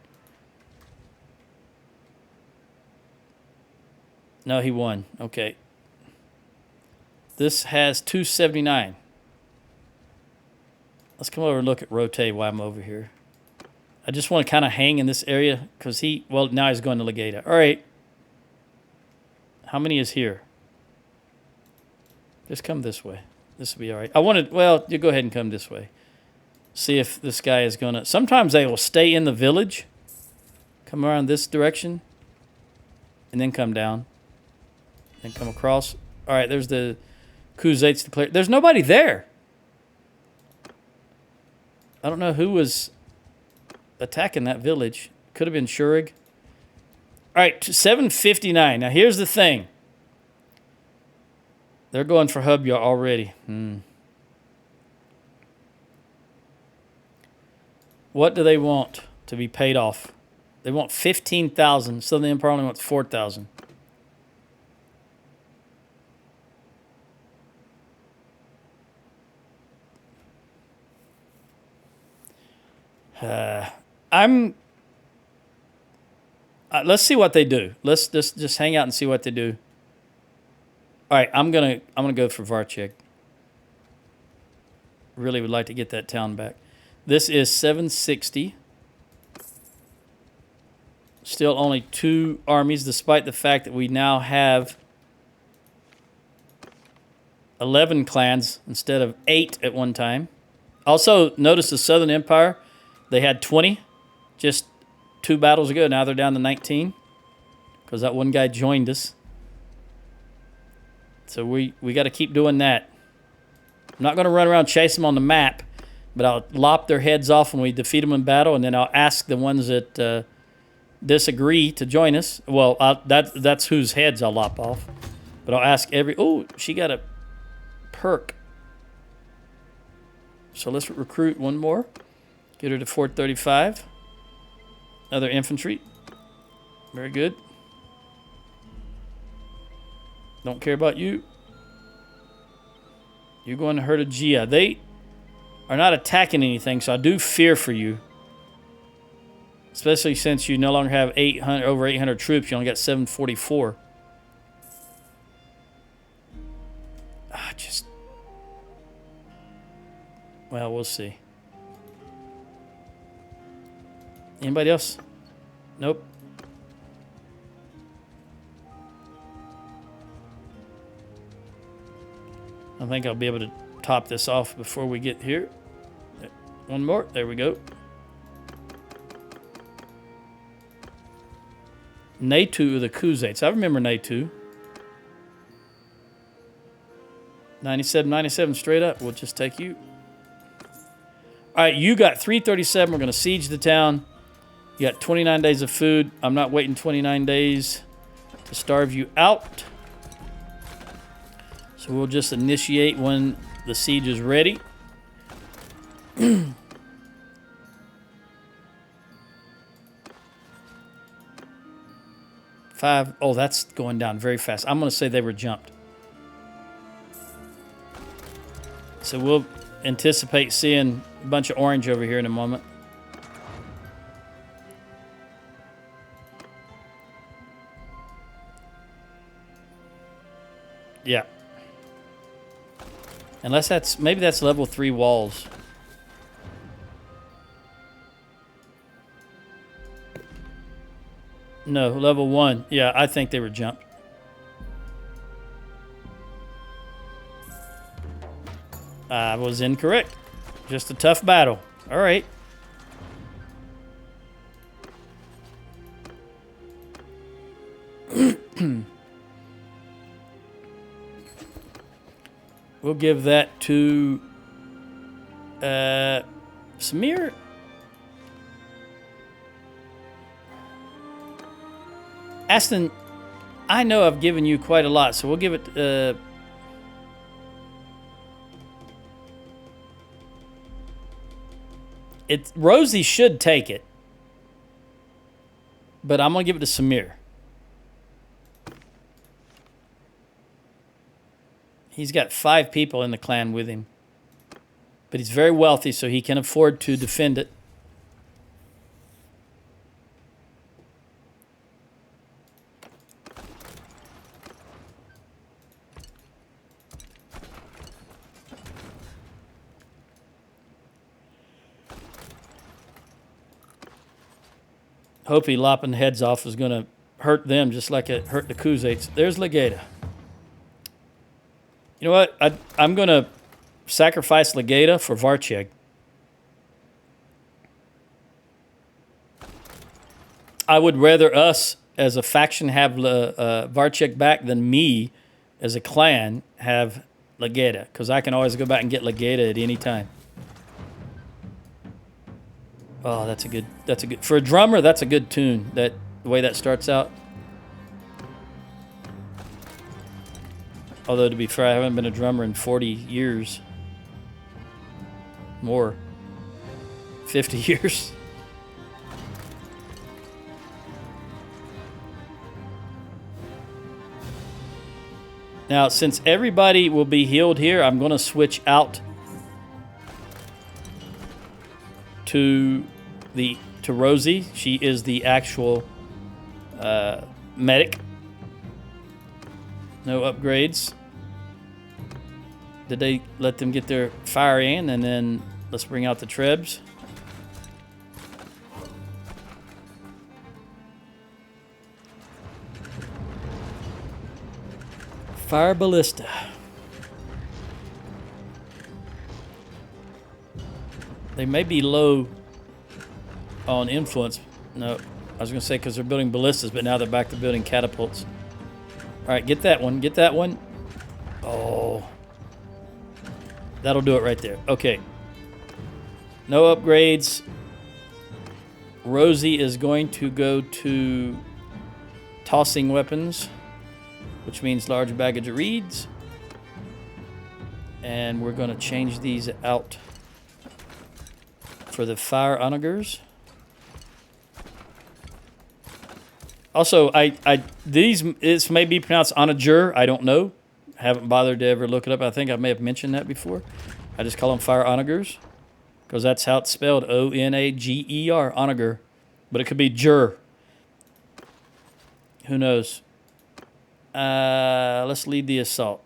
No, he won. Okay. This has 279. Let's come over and look at rotate while I'm over here. I just want to kind of hang in this area because well, now he's going to Legata. All right. How many is here? Just come this way. This will be all right. Well, you go ahead and come this way. See if this guy is going to... Sometimes they will stay in the village. Come around this direction. And then come down. Then come across. All right, there's the Khuzaits declared. There's nobody there. I don't know who was attacking that village. Could have been Shurig. All right, 759. Now, here's the thing. They're going for Hubya already. What do they want to be paid off? They want 15,000. Southern Empire only wants 4,000. Let's see what they do. Let's just hang out and see what they do. All right, I'm gonna go for Varchek. Really would like to get that town back. This is 760. Still only 2 armies, despite the fact that we now have 11 clans instead of 8 at one time. Also, notice the Southern Empire. They had 20 just 2 battles ago. Now they're down to 19 because that one guy joined us. So we got to keep doing that. I'm not going to run around chase them on the map, but I'll lop their heads off when we defeat them in battle, and then I'll ask the ones that disagree to join us. Well, that's whose heads I'll lop off. But I'll ask every... Oh, she got a perk. So let's recruit one more. Get her to 435. Other infantry. Very good. Don't care about you. You're going to Sturgia. They are not attacking anything, so I do fear for you. Especially since you no longer have over 800 troops. You only got 744. Well, we'll see. Anybody else? Nope. I think I'll be able to top this off before we get here. One more. There we go. Natu of the Khuzaits. I remember Natu. 97 straight up. We'll just take you. All right, you got 337. We're going to siege the town. You got 29 days of food. I'm not waiting 29 days to starve you out. So we'll just initiate when the siege is ready. Five. Oh, that's going down very fast. I'm going to say they were jumped. So we'll anticipate seeing a bunch of orange over here in a moment. Yeah. Unless that's, maybe that's level 3 walls. No, level 1. Yeah, I think they were jumped. I was incorrect. Just a tough battle. All right. We'll give that to Samir. Aston, I know I've given you quite a lot, so we'll give it... Rosie should take it. But I'm going to give it to Samir. He's got 5 people in the clan with him. But he's very wealthy, so he can afford to defend it. Hopefully lopping heads off is going to hurt them just like it hurt the Kuzates. There's Legata. You know what? I'm going to sacrifice Legata for Varcheg. I would rather us as a faction have Varcheg back than me as a clan have Legata, because I can always go back and get Legata at any time. Oh, that's a good for a drummer. That's a good tune. The way that starts out. Although to be fair, I haven't been a drummer in 40 years. More. 50 years. Now, since everybody will be healed here, I'm going to switch out to Rosie. She is the actual medic. No upgrades. Did they let them get their fire in? And then let's bring out the Trebs. Fire Ballista. They may be low on influence. No, I was going to say because they're building ballistas, but now they're back to building catapults. All right, get that one. Get that one. Oh. That'll do it right there. Okay. No upgrades. Rosie is going to go to tossing weapons, which means large baggage of reeds. And we're going to change these out for the fire onagers. Also, this may be pronounced onager. I don't know. Haven't bothered to ever look it up. I think I may have mentioned that before. I just call them fire onagers because that's how it's spelled. O-N-A-G-E-R, onager. But it could be jur. Who knows? Let's lead the assault.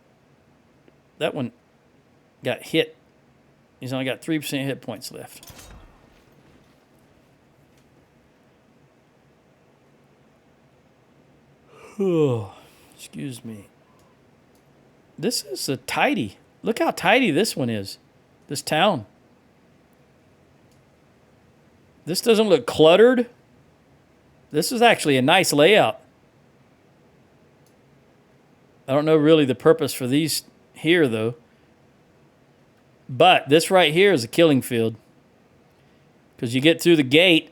That one got hit. He's only got 3% hit points left. Oh, excuse me. This is a tidy. Look how tidy this one is. This town. This doesn't look cluttered. This is actually a nice layout. I don't know really the purpose for these here, though. But this right here is a killing field. Because you get through the gate,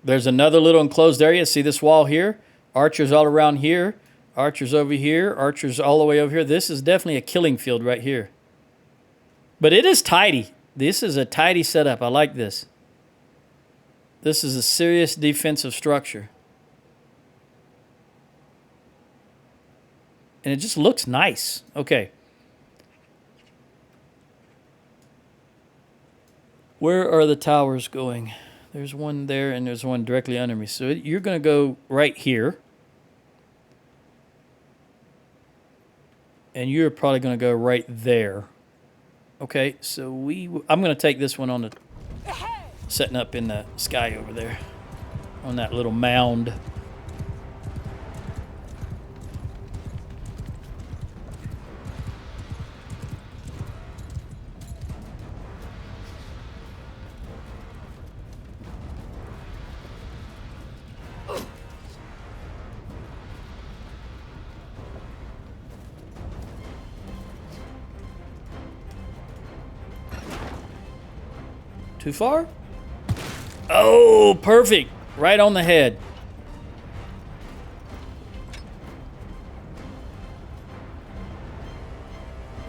There's another little enclosed area. See this wall here? Archers all around here. Archers over here. Archers all the way over here. This is definitely a killing field right here. But it is tidy. This is a tidy setup. I like this. This is a serious defensive structure. And it just looks nice. Okay. Where are the towers going? There's one there and there's one directly under me. So you're going to go right here. And you're probably going to go right there. Okay, so I'm going to take this one on the... setting up in the sky over there. On that little mound. Too far? Oh, perfect. Right on the head.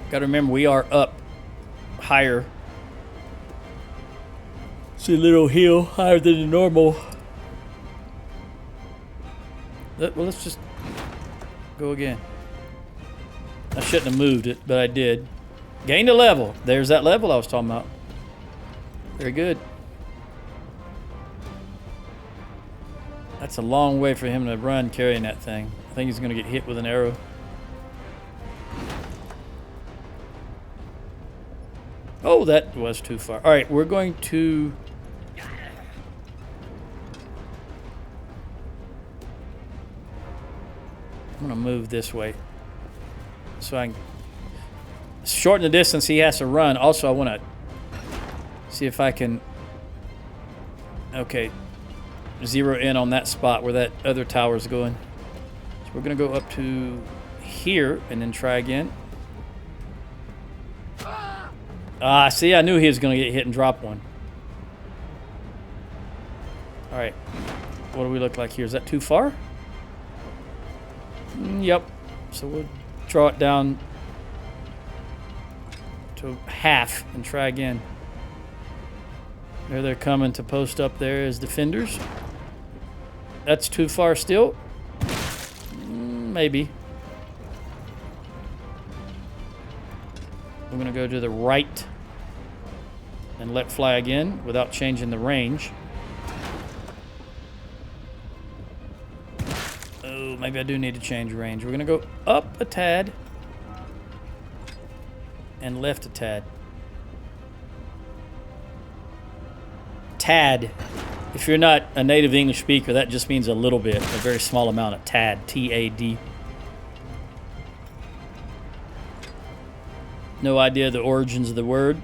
Got to remember, we are up higher. It's a little hill higher than the normal. Well, let's just go again. I shouldn't have moved it, but I did. Gained a level. There's that level I was talking about. Very good. That's a long way for him to run carrying that thing. I think he's going to get hit with an arrow. Oh, that was too far. All right, we're going to... I'm going to move this way. So I can shorten the distance he has to run. Also, I want to see if I can... Okay. Zero in on that spot where that other tower is going. So we're going to go up to here and then try again. Ah, see, I knew he was going to get hit and drop one. All right. What do we look like here? Is that too far? Yep. So we'll draw it down to half and try again. There they're coming to post up there as defenders. That's too far still. Maybe. We're going to go to the right and let fly again without changing the range. Oh, maybe I do need to change range. We're going to go up a tad and left a tad. Tad. If you're not a native English speaker, that just means a little bit, a very small amount of tad, T-A-D. No idea the origins of the word,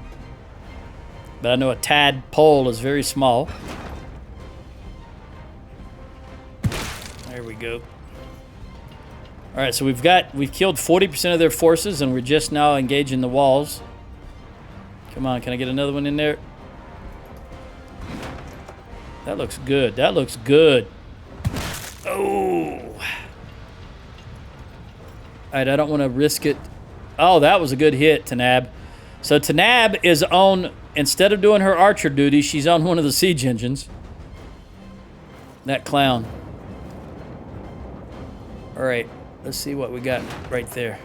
but I know a tadpole is very small. There we go. All right, so we've killed 40% of their forces, and we're just now engaging the walls. Come on, can I get another one in there? That looks good. That looks good. Oh. All right, I don't want to risk it. Oh, that was a good hit, Tanab. So Tanab is on, instead of doing her archer duty, she's on one of the siege engines. That clown. All right, let's see what we got right there.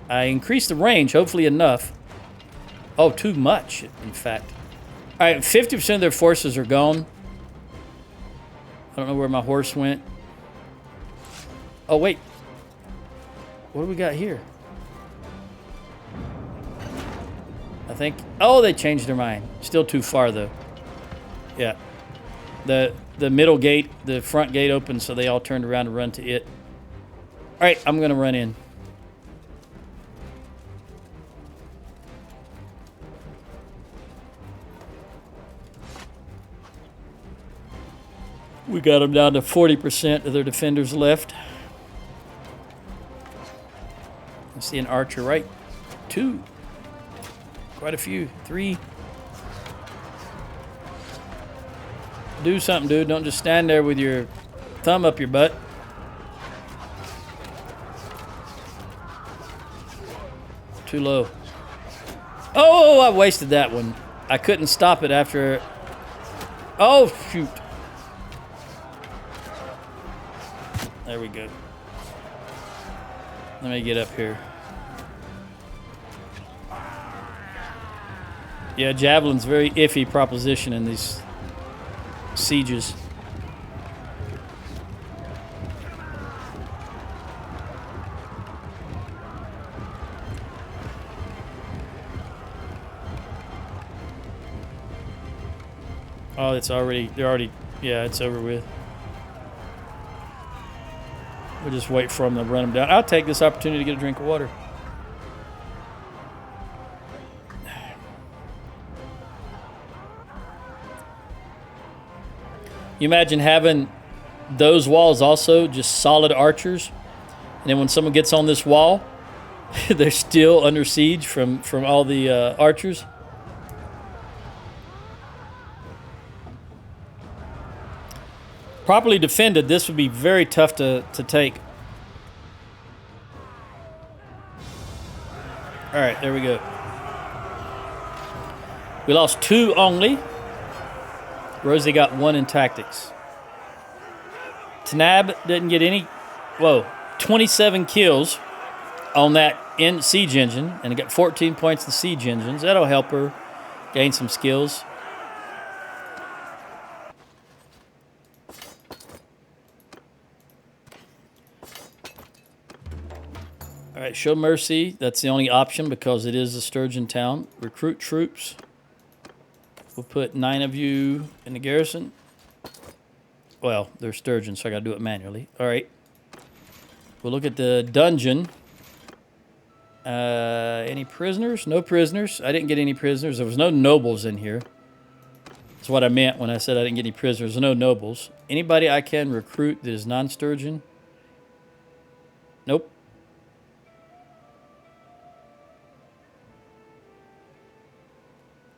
I increased the range, hopefully enough. Oh, too much, in fact. All right, 50% of their forces are gone. I don't know where my horse went. Oh, wait. What do we got here? I think... Oh, they changed their mind. Still too far, though. Yeah. The middle gate, the front gate opened, so they all turned around to run to it. All right, I'm going to run in. We got them down to 40% of their defenders left. I see an archer right. 2. Quite a few. 3. Do something, dude. Don't just stand there with your thumb up your butt. Too low. Oh, I wasted that one. I couldn't stop it after... Oh, shoot. There we go. Let me get up here. Yeah, javelin's very iffy proposition in these sieges. Oh, it's already, yeah, it's over with. We'll just wait for them to run them down. I'll take this opportunity to get a drink of water. You imagine having those walls also just solid archers, and then when someone gets on this wall, they're still under siege from all the archers. Properly defended, this would be very tough to take. All right, there we go. We lost 2 only. Rosie got 1 in tactics. Tanab didn't get any. Whoa, 27 kills on that siege engine, and got 14 points in siege engines. That'll help her gain some skills. All right, show mercy. That's the only option because it is a Sturgian town. Recruit troops. We'll put 9 of you in the garrison. Well, they're Sturgian, so I got to do it manually. All right. We'll look at the dungeon. Any prisoners? No prisoners. I didn't get any prisoners. There was no nobles in here. That's what I meant when I said I didn't get any prisoners. There's no nobles. Anybody I can recruit that is non-Sturgian? Nope.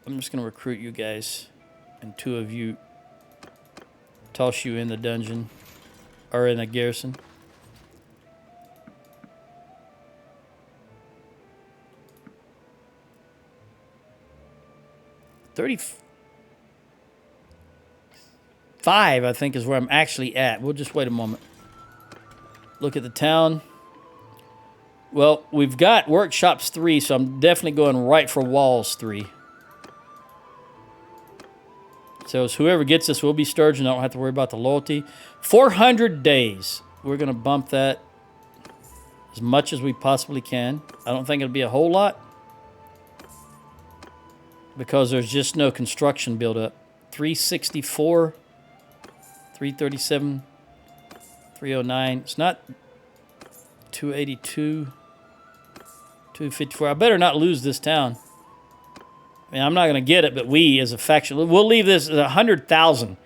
I'm just going to recruit you guys, and 2 of you toss you in the dungeon, or in the garrison. $35, I think, is where I'm actually at. We'll just wait a moment. Look at the town. Well, we've got workshops 3, so I'm definitely going right for walls 3. So it's whoever gets this will be Sturgeon. I don't have to worry about the loyalty. 400 days. We're going to bump that as much as we possibly can. I don't think it'll be a whole lot because there's just no construction build up. 364, 337, 309. It's not 282, 254. I better not lose this town. I mean, I'm not going to get it, but we, as a faction, we'll leave this at 100,000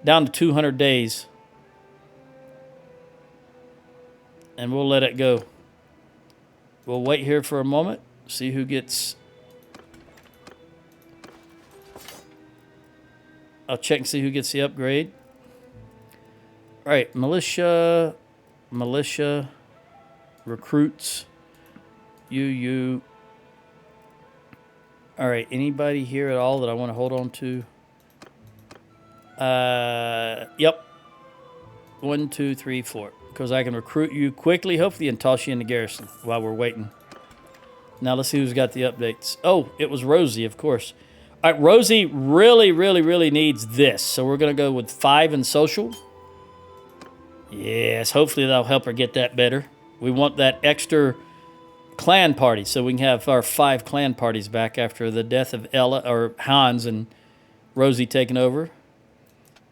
down to 200 days. And we'll let it go. We'll wait here for a moment, see who gets... I'll check and see who gets the upgrade. All right, militia, recruits, you. All right, anybody here at all that I want to hold on to? Yep. 1, 2, 3, 4. Because I can recruit you quickly, hopefully, and toss you in the garrison while we're waiting. Now let's see who's got the updates. Oh, it was Rosie, of course. All right, Rosie really needs this. So we're going to go with 5 in social. Yes, hopefully that'll help her get that better. We want that extra clan party so we can have our 5 clan parties back after the death of Ella or Hans and Rosie taking over.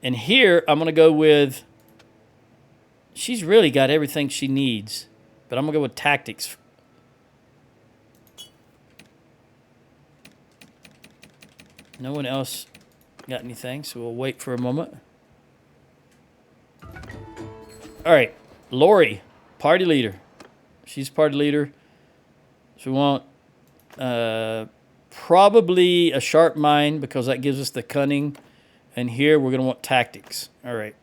And here I'm going to go with, she's really got everything she needs, but I'm going to go with tactics. No one else got anything, so we'll wait for a moment. All right, Lori, party leader. She's party leader. So we want probably a sharp mind because that gives us the cunning And here we're going to want tactics. All right.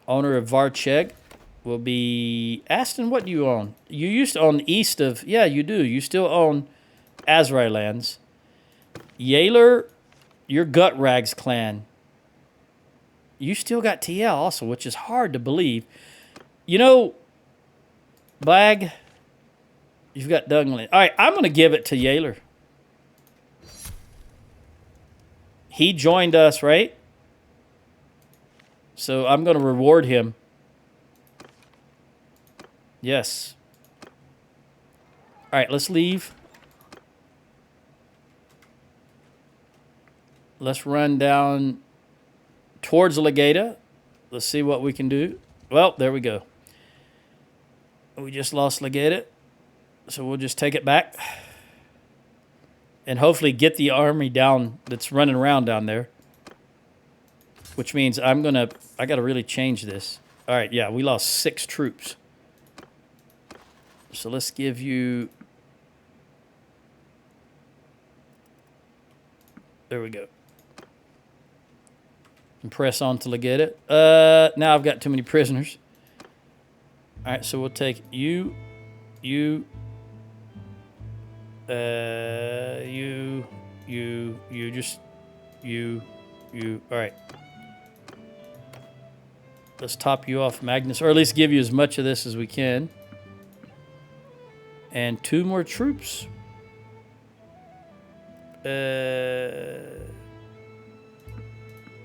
Owner of Varcheg will be... Aston, what do you own? You used to own east of... Yeah, you do. You still own Azrai lands. Yaler, your Gut Rags clan. You still got TL also, which is hard to believe. You know, Blag, you've got Dungland. All right, I'm going to give it to Yaler. He joined us, right? So I'm going to reward him. Yes. All right, let's leave. Let's run down towards Legata. Let's see what we can do. Well, there we go. We just lost Legata. So we'll just take it back. And hopefully get the army down that's running around down there. Which means I got to really change this. All right, yeah, we lost 6 troops. So let's give you... There we go. And press on to Legata. Now I've got too many prisoners. All right, so we'll take you, you, All right. Let's top you off, Magnus, or at least give you as much of this as we can. And 2 more troops. There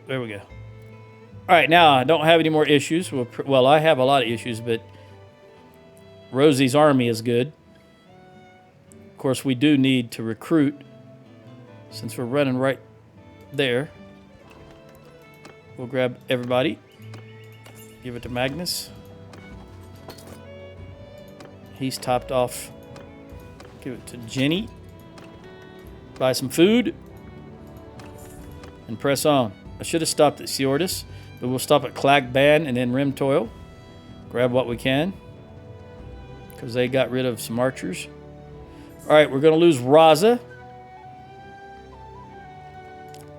we go. All right, now I don't have any more issues. Well, I have a lot of issues, but Rosie's army is good. Of course, we do need to recruit since we're running right there. We'll grab everybody. Give it to Magnus. He's topped off. Give it to Jenny. Buy some food. And press on. I should have stopped at Seordis, but we'll stop at Clagban and then Rimtoil. Grab what we can. Because they got rid of some archers. Alright, we're going to lose Raza.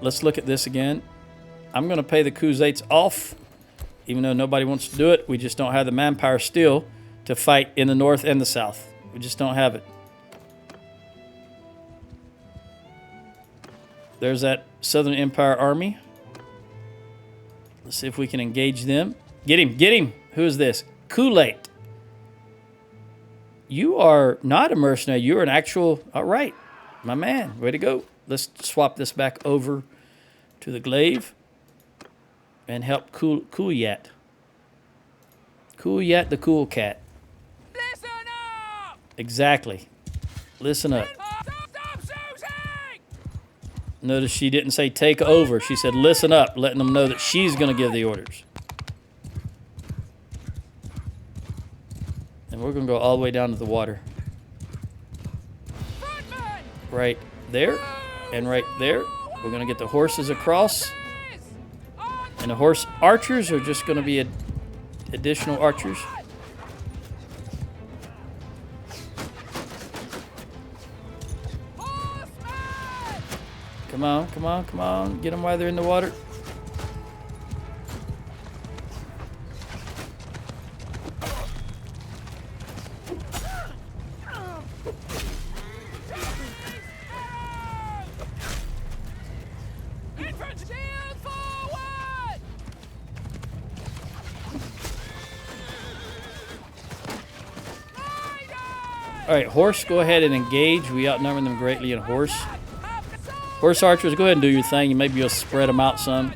Let's look at this again. I'm going to pay the Khuzaits off. Even though nobody wants to do it, we just don't have the manpower still to fight in the north and the south. We just don't have it. There's that Southern Empire army. Let's see if we can engage them. Get him, get him. Who is this? Kool-Aid. You are not a mercenary. You're an actual... All right, my man. Way to go. Let's swap this back over to the glaive and help Kuyat. Kuyat the cool cat. Listen up! Exactly. Listen up. Stop shooting! Notice she didn't say take over. She said listen up, letting them know that she's going to give the orders. And we're going to go all the way down to the water. Frontman! Right there and right there. We're going to get the horses across. And the horse archers are just going to be additional archers. Come on, come on, come on. Get them while they're in the water. All right, horse, go ahead and engage. We outnumber them greatly in horse. Horse archers, go ahead and do your thing. Maybe you'll spread them out some.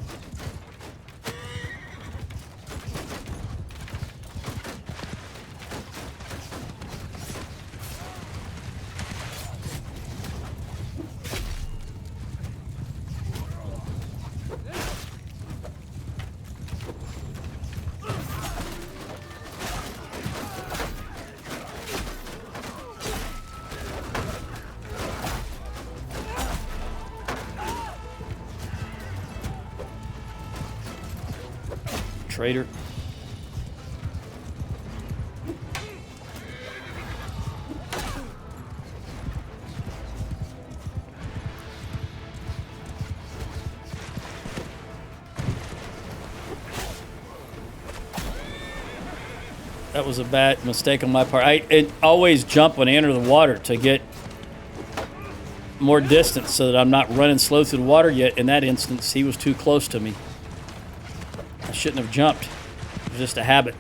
Traitor. That was a bad mistake on my part. I always jump when I enter the water to get more distance so that I'm not running slow through the water. Yet in that instance, he was too close to me. I shouldn't have jumped. It was just a habit.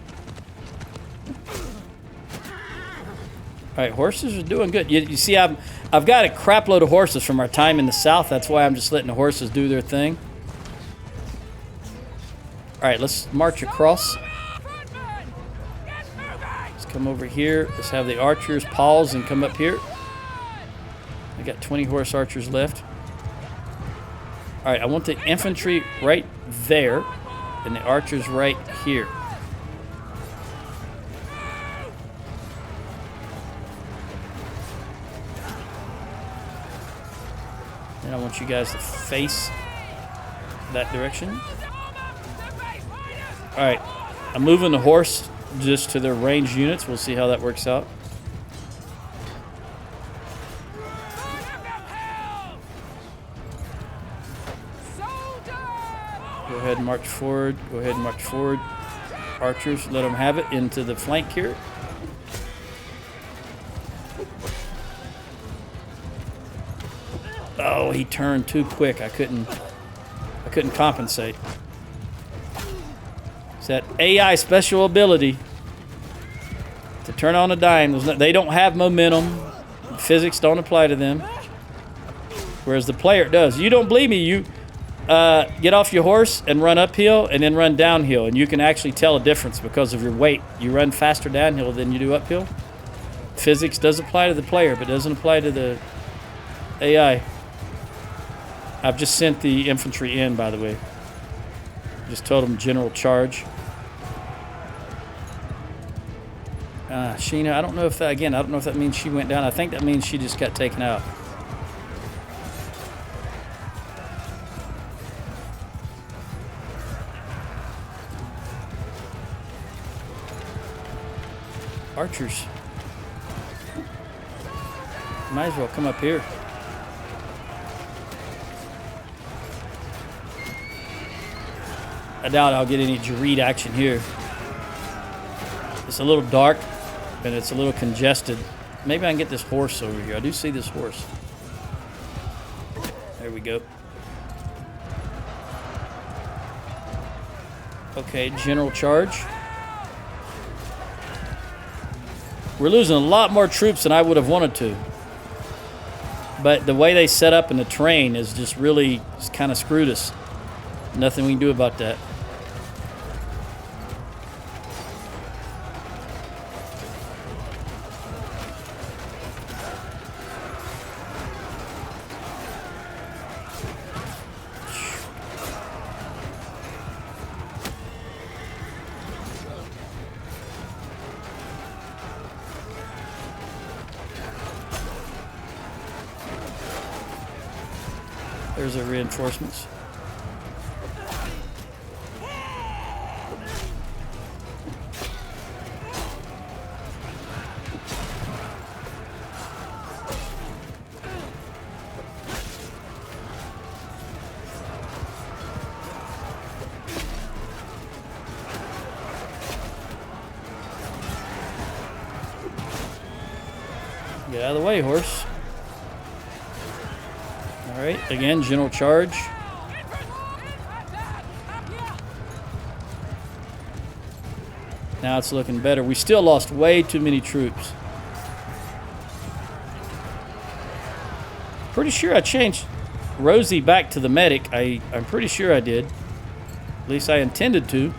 All right, horses are doing good. You see, I've got a crap load of horses from our time in the south. That's why I'm just letting the horses do their thing. All right, let's march across. Let's come over here. Let's have the archers pause and come up here. I got 20 horse archers left. All right, I want the infantry right there and the archers right here. And I want you guys to face that direction. All right, I'm moving the horse just to their ranged units. We'll see how that works out. Go ahead and march forward. Go ahead and march forward. Archers, let them have it into the flank here. Oh, he turned too quick. I couldn't compensate. It's that AI special ability to turn on a dime. They don't have momentum. Physics don't apply to them. Whereas the player does. You don't believe me? You get off your horse and run uphill and then run downhill. And you can actually tell a difference because of your weight. You run faster downhill than you do uphill. Physics does apply to the player, but doesn't apply to the AI. I've just sent the infantry in, by the way. Just told them general charge. Sheena, I don't know if that, again, I don't know if that means she went down. I think that means she just got taken out. Archers. Might as well come up here. I doubt I'll get any Gird action here. It's a little dark and it's a little congested. Maybe I can get this horse over here. I do see this horse. There we go. Okay, general charge. We're losing a lot more troops than I would have wanted to. But the way they set up in the terrain is just really kind of screwed us. Nothing we can do about that. There's our reinforcements. Get out of the way, horse. All right, again, general charge. Now it's looking better. We still lost way too many troops. Pretty sure I changed Rosie back to the medic. I'm pretty sure I did. At least I intended to.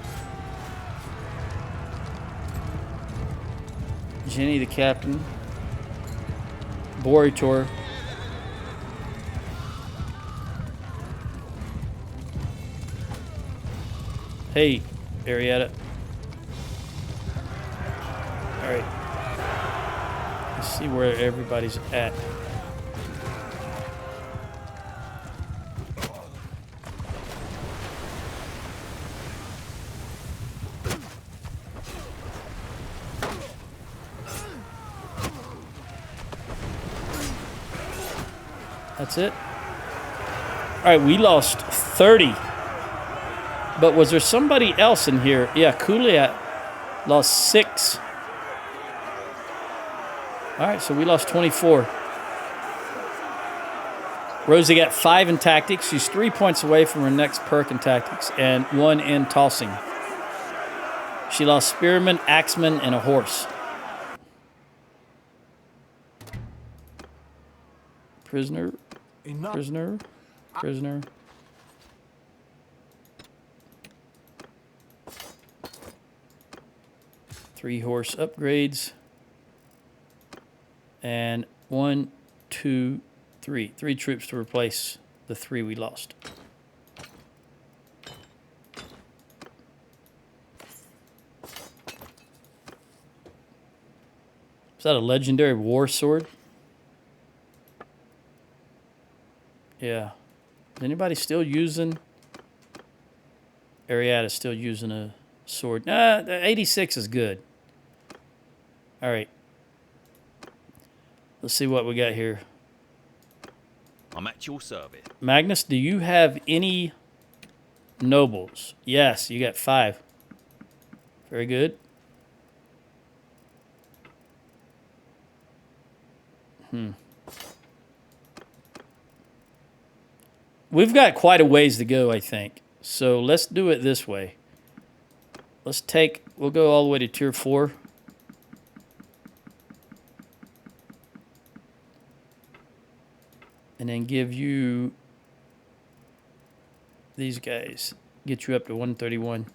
Jenny the captain. Boritor. Hey, Arietta. All right. Let's see where everybody's at. That's it. All right, we lost 30. But was there somebody else in here? Yeah, Kuliat. Lost 6. All right, so we lost 24. Rosie got 5 in tactics. She's 3 points away from her next perk in tactics and 1 in tossing. She lost spearman, axeman, and a horse. Prisoner, Enough. prisoner, prisoner. Three horse upgrades. And 1, 2, 3. 3 troops to replace the 3 we lost. Is that a legendary war sword? Yeah. Is anybody still using? Ariada's still using a sword. Nah, the 86 is good. All right. Let's see what we got here. I'm at your service. Magnus, do you have any nobles? Yes, you got 5. Very good. We've got quite a ways to go, I think. So let's do it this way. We'll go all the way to tier 4. And then give you these guys. Get you up to 131.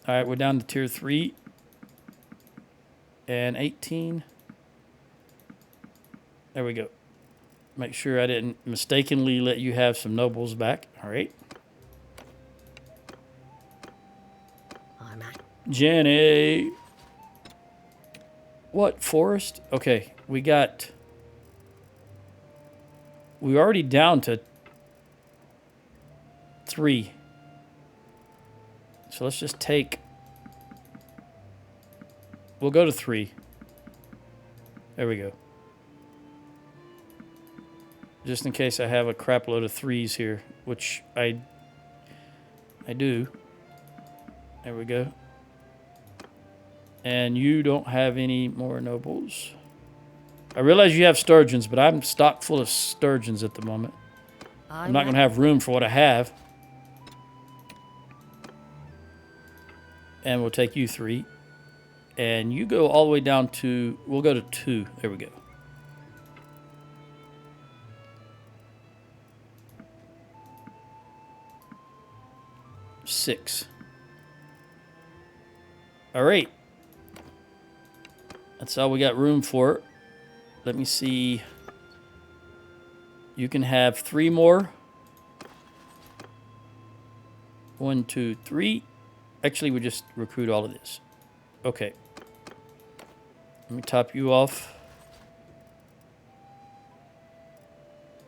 All right, we're down to tier 3. And 18. There we go. Make sure I didn't mistakenly let you have some nobles back. All right. I'm at. Jenny. What? Forest? Okay. We're already down to 3. So let's just take... We'll go to 3. There we go. Just in case I have a crap load of 3s here, which I do. There we go. And you don't have any more nobles. I realize you have sturgeons, but I'm stocked full of sturgeons at the moment. I'm not going to have room for what I have. And we'll take you 3. And you go all the way down to... We'll go to 2. There we go. Six. All right. That's all we got room for. Let me see. You can have 3 more. 1, 2, 3. Actually, we just recruit all of this. Okay. Let me top you off.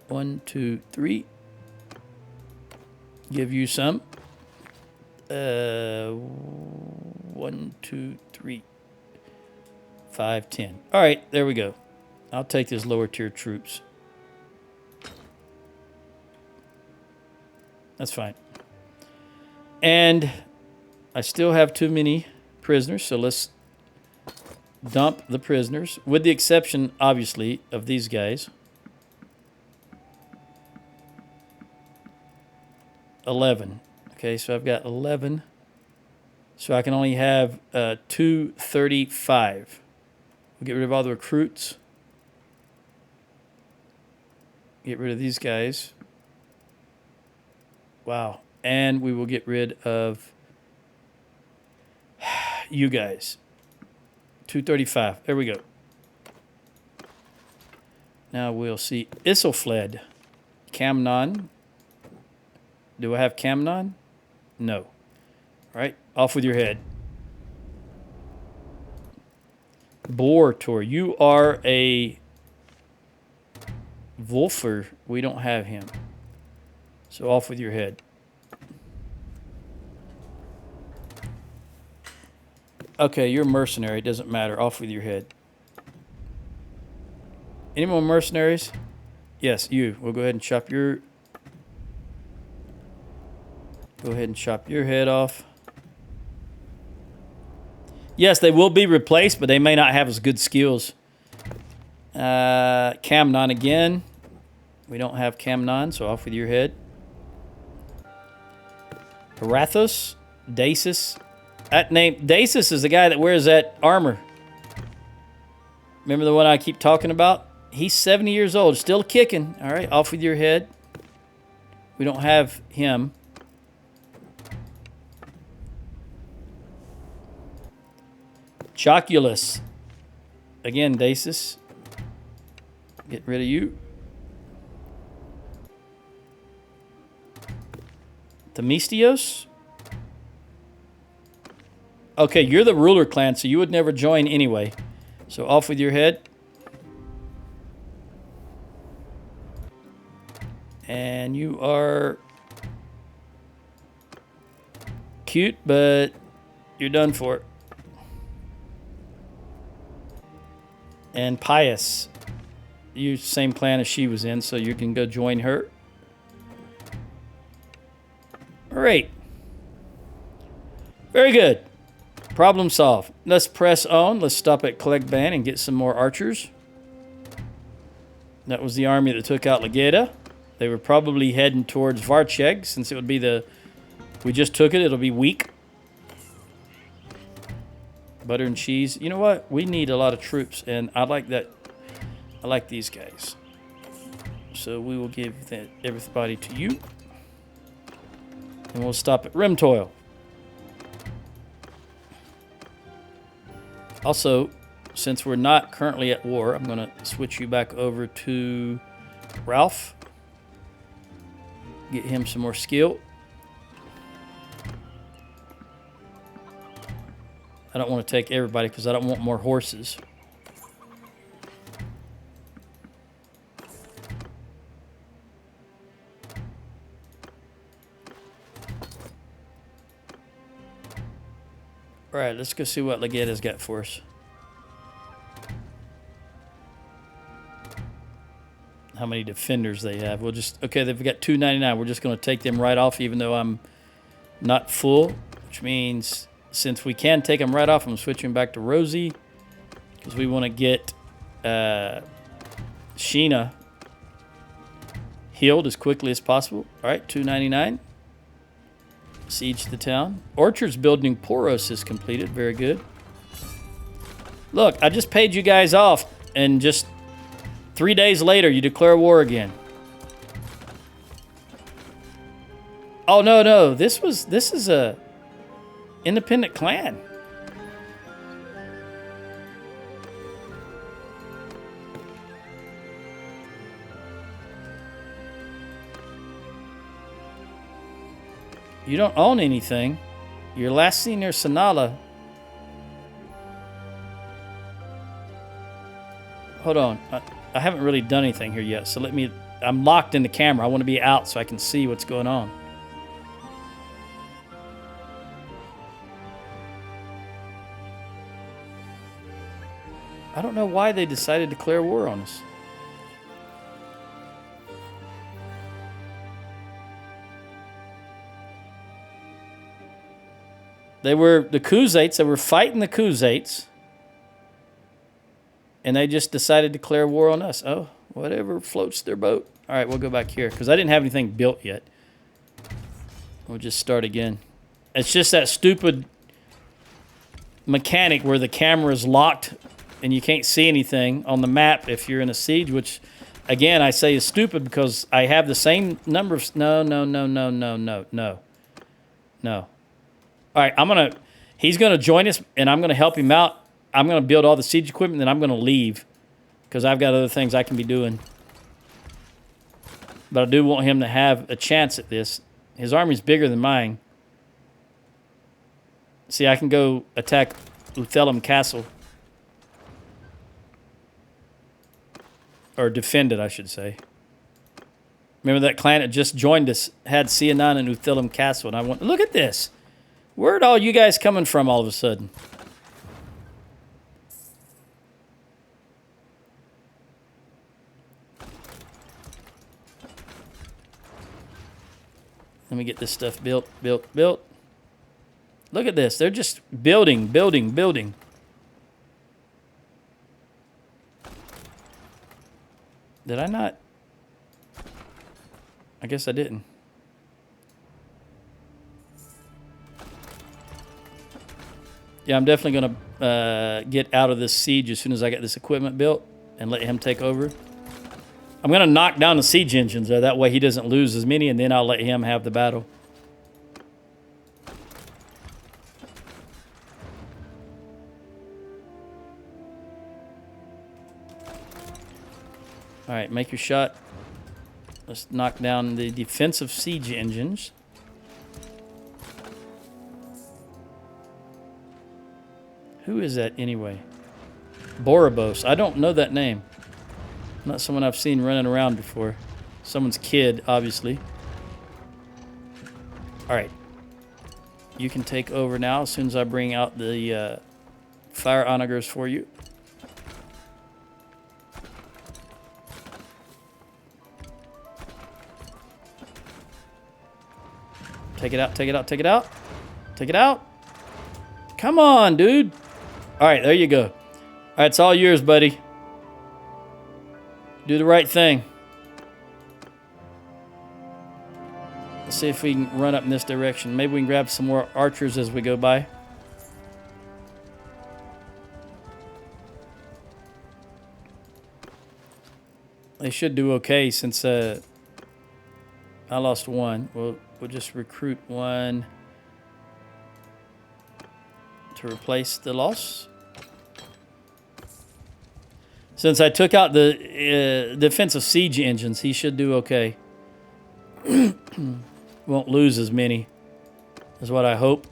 1, 2, 3. Give you some. 1, 2, 3, 5, 10. All right, there we go. I'll take these lower tier troops. That's fine. And I still have too many prisoners, so let's dump the prisoners, with the exception, obviously, of these guys. 11. Okay, so I've got 11. So I can only have 235. We'll get rid of all the recruits. Get rid of these guys. Wow. And we will get rid of you guys. 235. There we go. Now we'll see Isilfled. Camnon. Do I have Camnon? No. All right. Off with your head. Bortor. You are a Wolfer. We don't have him. So off with your head. Okay, you're a mercenary. It doesn't matter. Off with your head. Any more mercenaries? Yes, you. We'll go ahead and chop your... Go ahead and chop your head off. Yes, they will be replaced, but they may not have as good skills. Camnon again. We don't have Camnon, so off with your head. Arathos, Dacis. That name, Dacis is the guy that wears that armor. Remember the one I keep talking about? He's 70 years old, still kicking. All right, off with your head. We don't have him. Choculus. Again, Dacis. Get rid of you. Themistios. Okay, you're the ruler clan, so you would never join anyway. So off with your head. And you are cute, but you're done for. And Pious. You same clan as she was in, so you can go join her. All right. Very good. Problem solved. Let's press on. Let's stop at Collect Band and get some more archers. That was the army that took out Legeda. They were probably heading towards Varcheg, since it would be the... We just took it. It'll be weak. Butter and cheese. You know what? We need a lot of troops, and I like that. I like these guys. So we will give everybody to you. And we'll stop at Rimtoil. Also, since we're not currently at war, I'm going to switch you back over to Ralph. Get him some more skill. I don't want to take everybody because I don't want more horses. All right, let's go see what Legeda's got for us. How many defenders they have. We'll just... Okay, they've got 299. We're just going to take them right off even though I'm not full. Which means since we can take them right off, I'm switching back to Rosie. Because we want to get Sheena healed as quickly as possible. All right, 299. Siege the town. Orchards building Poros is completed. Very good. Look, I just paid you guys off, and just 3 days later, you declare war again. Oh no, no! This is a independent clan. You don't own anything. Your last senior Sanala. Hold on. I haven't really done anything here yet, so let me... I'm locked in the camera. I want to be out so I can see what's going on. I don't know why they decided to declare war on us. They were the Khuzaits. They were fighting the Khuzaits. And they just decided to declare war on us. Oh, whatever floats their boat. All right, we'll go back here. Because I didn't have anything built yet. We'll just start again. It's just that stupid mechanic where the camera is locked and you can't see anything on the map if you're in a siege, which, again, I say is stupid because I have the same number of... No. All right, he's going to join us, and I'm going to help him out. I'm going to build all the siege equipment, and then I'm going to leave because I've got other things I can be doing. But I do want him to have a chance at this. His army's bigger than mine. See, I can go attack Uthelum Castle. Or defend it, I should say. Remember that clan that just joined us had Sianan and Uthelum Castle, and I went, look at this. Where'd all you guys coming from all of a sudden? Let me get this stuff built. Look at this. They're just building. Did I not? I guess I didn't. Yeah, I'm definitely going to get out of this siege as soon as I get this equipment built and let him take over. I'm going to knock down the siege engines, though. That way he doesn't lose as many, and then I'll let him have the battle. All right, make your shot. Let's knock down the defensive siege engines. Who is that anyway? Borobos. I don't know that name. Not someone I've seen running around before. Someone's kid, obviously. All right. You can take over now as soon as I bring out the fire onagers for you. Take it out, take it out, take it out. Take it out. Come on, dude. All right, there you go. All right, it's all yours, buddy. Do the right thing. Let's see if we can run up in this direction. Maybe we can grab some more archers as we go by. They should do okay since I lost one. We'll just recruit one to replace the loss. Since I took out the defensive siege engines, he should do okay. Won't lose as many, is what I hope.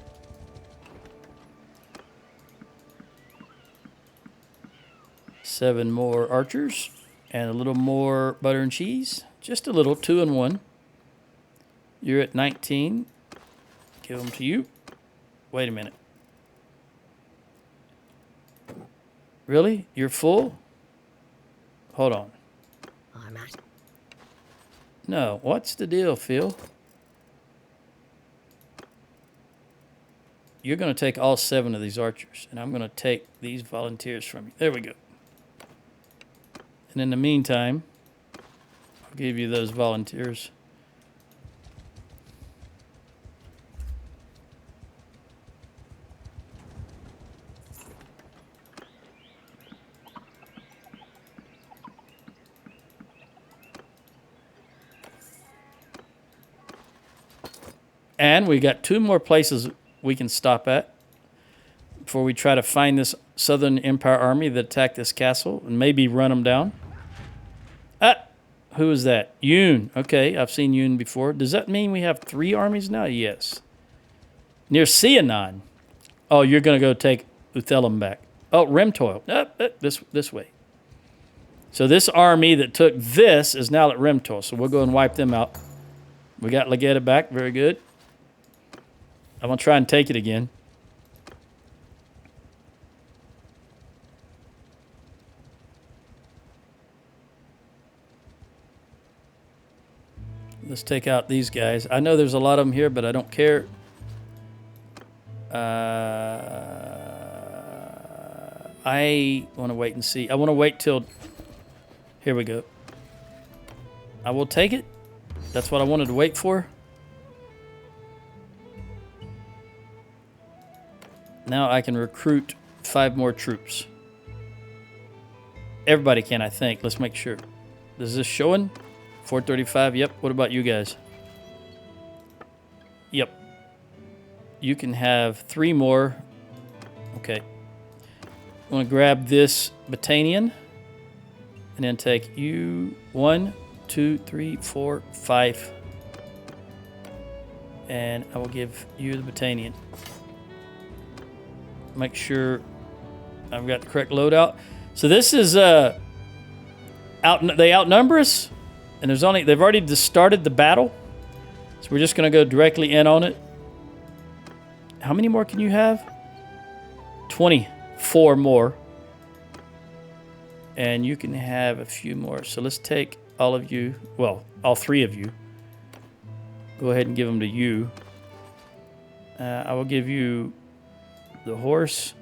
Seven more archers and a little more butter and cheese. Just a little, 2 and 1. You're at 19. Give them to you. Wait a minute. Really? You're full? Hold on. I'm at. No. What's the deal, Phil? You're going to take all 7 of these archers, and I'm going to take these volunteers from you. There we go. And in the meantime, I'll give you those volunteers. And we got 2 more places we can stop at before we try to find this Southern Empire army that attacked this castle and maybe run them down. Who is that? Yoon. Okay, I've seen Yoon before. Does that mean we have 3 armies now? Yes. Near Sianan. Oh, you're going to go take Uthelum back. Oh, Remtoil. This way. So this army that took this is now at Remtoil. So we'll go and wipe them out. We got Legata back. Very good. I'm going to try and take it again. Let's take out these guys. I know there's a lot of them here, but I don't care. I want to wait and see. I want to wait till... Here we go. I will take it. That's what I wanted to wait for. Now I can recruit 5 more troops. Everybody can, I think. Let's make sure. Is this showing? 435. Yep. What about you guys? Yep. You can have 3 more. Okay. I'm going to grab this battalion and then take you 1, 2, 3, 4, 5. And I will give you the battalion. Make sure I've got the correct loadout. So this is they outnumber us, and they've already just started the battle. So we're just going to go directly in on it. How many more can you have? 24 more. And you can have a few more. So let's take all of you, well, all 3 of you. go ahead and give them to you. I will give you the horse,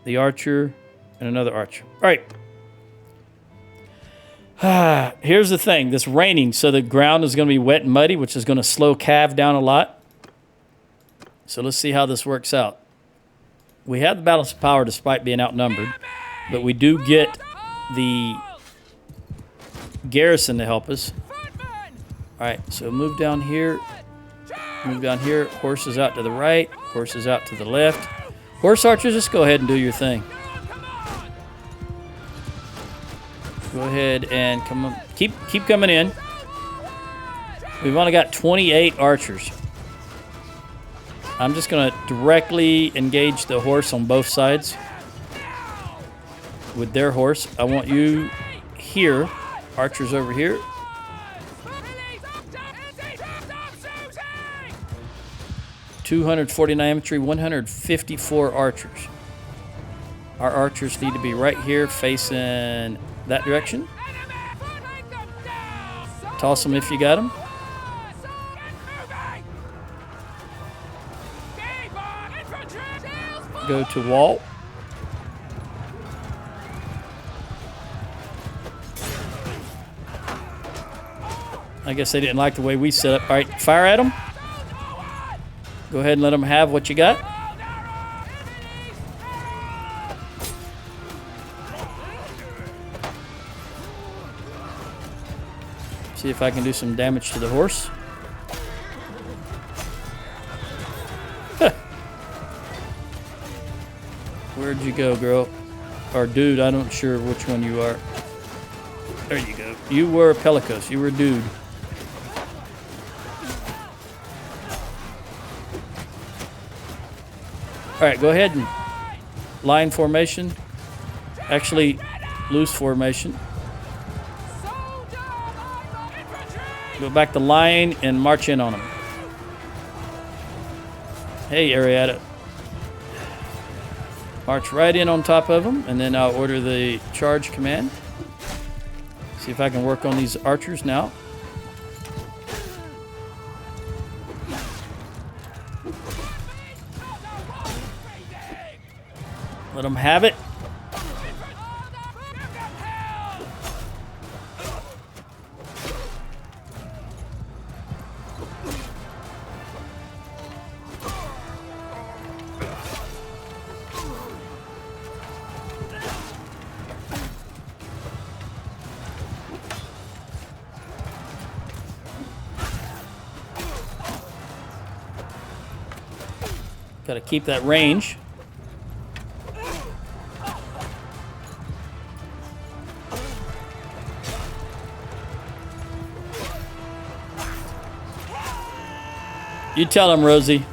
the archer, and another archer. All right. Here's the thing. This raining, so the ground is going to be wet and muddy, which is going to slow Cav down a lot. So let's see how this works out. We have the balance of power despite being outnumbered, but we do get the garrison to help us. All right, so move down here. Move down here. Horses out to the right. Horses out to the left. Horse archers, just go ahead and do your thing. Go ahead and come on. Keep coming in. We've only got 28 archers. I'm just going to directly engage the horse on both sides with their horse. I want you here. Archers over here. 249 infantry, 154 archers. Our archers need to be right here facing that direction. Toss them if you got them. Go to wall. I guess they didn't like the way we set up. All right, fire at them. Go ahead and let them have what you got. See if I can do some damage to the horse. Where'd you go, girl? Or dude, I'm not sure which one you are. There you go. You were Pelicos. You were dude. All right, go ahead and line formation. Actually, loose formation. Go back to line and march in on them. Hey, Arietta. March right in on top of them, and then I'll order the charge command. See if I can work on these archers now. Let them have it. Got to keep that range. You tell him, Rosie.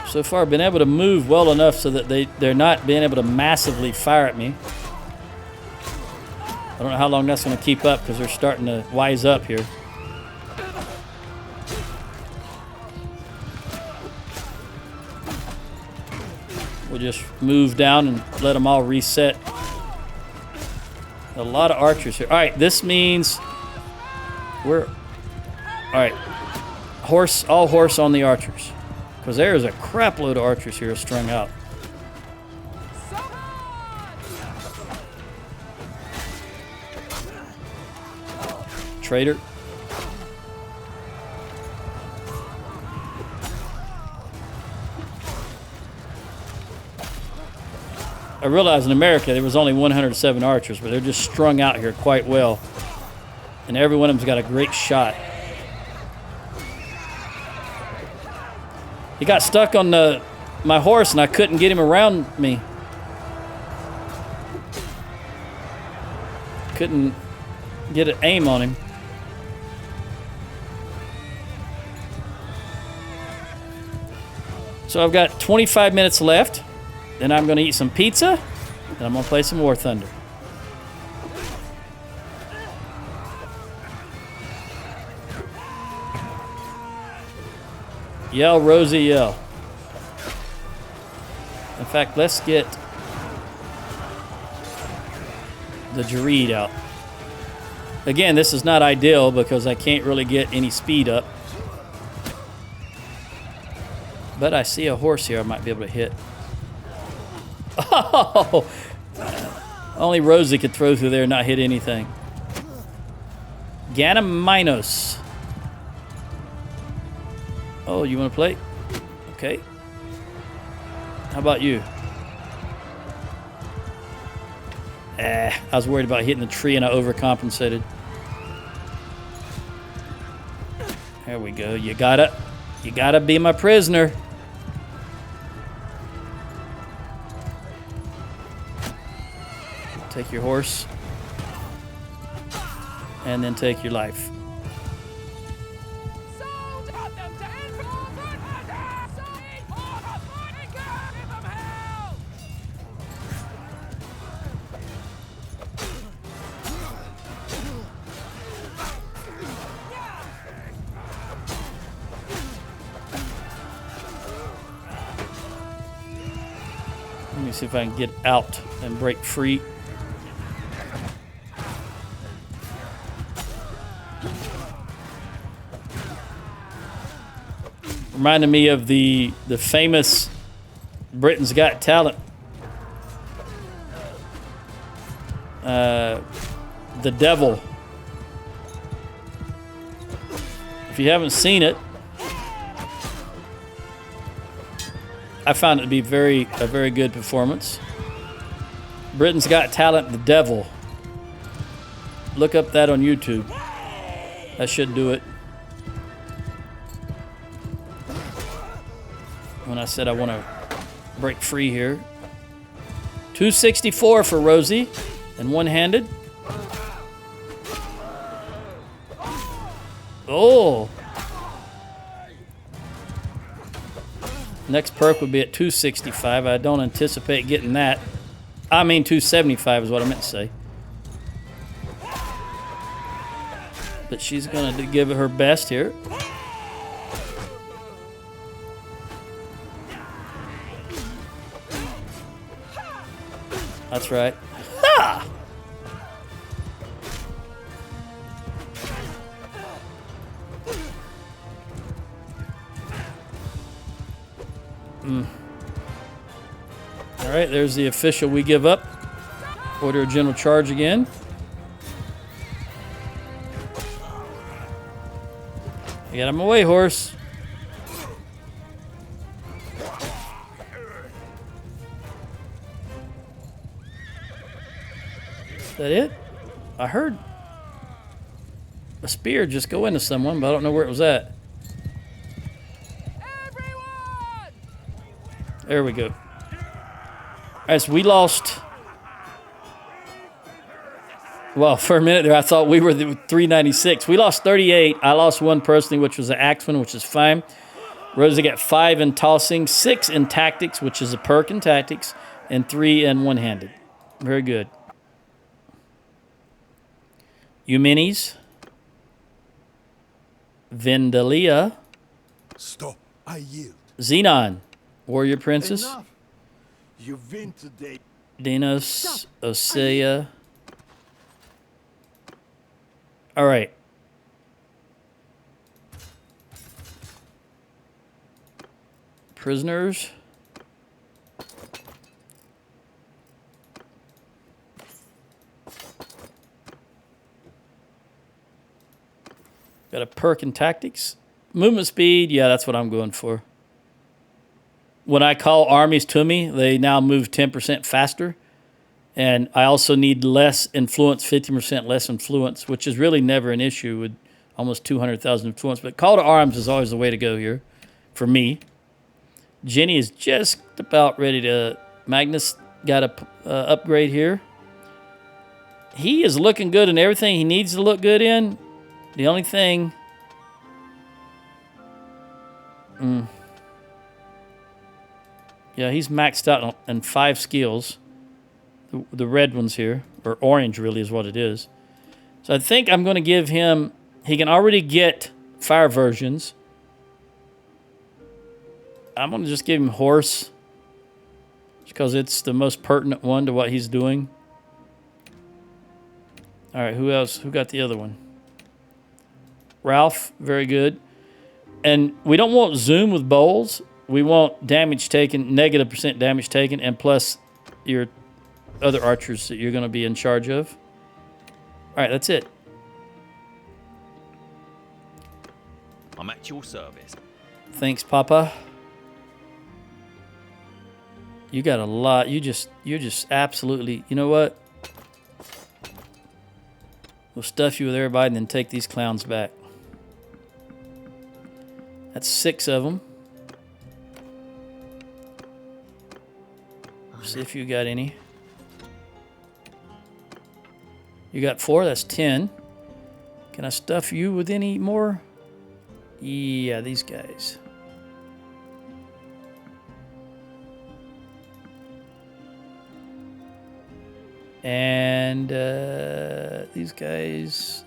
So far, I've been able to move well enough so that they're not being able to massively fire at me. I don't know how long that's going to keep up because they're starting to wise up here. We'll just move down and let them all reset. A lot of archers here. All right, this means we're... All right, all horse on the archers. Because there is a crap load of archers here strung out. Traitor. I realize in America there was only 107 archers, but they're just strung out here quite well. And every one of them's got a great shot. He got stuck on my horse and I couldn't get him around me. Couldn't get an aim on him. So I've got 25 minutes left. Then I'm going to eat some pizza, and I'm going to play some War Thunder. Yell, Rosie, yell. In fact, let's get the Gird out. Again, this is not ideal because I can't really get any speed up. But I see a horse here I might be able to hit. Oh! Only Rosie could throw through there and not hit anything. Ganaminos. Oh, you want to play? Okay. How about you? I was worried about hitting the tree and I overcompensated. There we go. You gotta be my prisoner. Take your horse. And then take your life. Let me see if I can get out and break free. Reminded me of the famous Britain's Got Talent. The Devil. If you haven't seen it, I found it to be a very good performance. Britain's Got Talent, The Devil. Look up that on YouTube. That should do it. When I said I want to break free here. 264 for Rosie and one-handed. Oh. Next perk would be at 265. I don't anticipate getting that. I mean 275 is what I meant to say. But she's going to give it her best here. That's right. Ha! All right, there's the official we give up. Order a general charge again. Get him away, horse. Is that it? I heard a spear just go into someone, but I don't know where it was at. Everyone! There we go. All right, so we lost. Well, for a minute there, I thought we were the 396. We lost 38. I lost one personally, which was an axeman, which is fine. Rosie got 5 in tossing, 6 in tactics, which is a perk in tactics, and 3 in one-handed. Very good. Eumenes. Vendalia. Stop. I yield. Xenon. Warrior Princess. Enough. You win today. Dinos. Osea. All right. Prisoners. Got a perk in tactics. Movement speed, yeah, that's what I'm going for. When I call armies to me, they now move 10% faster. And I also need less influence, 50% less influence, which is really never an issue with almost 200,000 influence. But call to arms is always the way to go here for me. Jenny is just about ready to... Magnus got a upgrade here. He is looking good in everything he needs to look good in. The only thing... Yeah, he's maxed out in 5 skills. The red ones here, or orange really is what it is. So I think I'm going to give him... He can already get fire versions. I'm going to just give him horse. Because it's the most pertinent one to what he's doing. All right, who else? Who got the other one? Ralph, very good. And we don't want zoom with bowls. We want damage taken, negative % damage taken, and plus your other archers that you're going to be in charge of. All right, that's it. I'm at your service. Thanks, Papa. You got a lot. You're just absolutely. You know what? We'll stuff you with everybody and then take these clowns back. That's 6 of them. See if you got any. You got 4. That's 10. Can I stuff you with any more? Yeah, these guys. And these guys.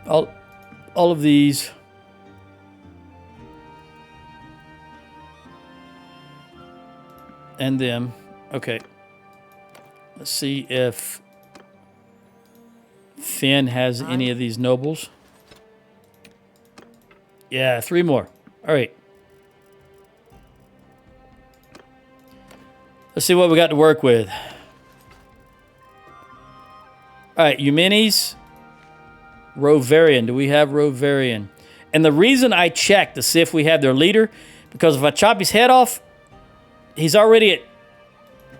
All of these. And them. Okay. Let's see if Finn has any of these nobles. Yeah, 3 more. All right. Let's see what we got to work with. All right, Eumenes, Rovarian. Do we have Rovarian? And the reason I checked to see if we have their leader, because if I chop his head off, he's already at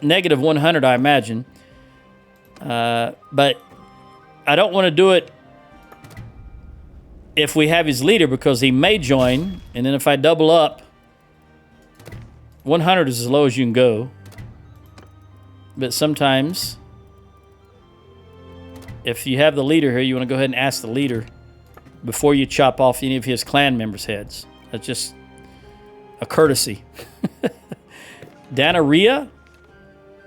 negative 100, I imagine. But I don't want to do it if we have his leader, because he may join, and then if I double up, 100 is as low as you can go. But sometimes, if you have the leader here, you want to go ahead and ask the leader before you chop off any of his clan members' heads. That's just a courtesy. Bannerlord,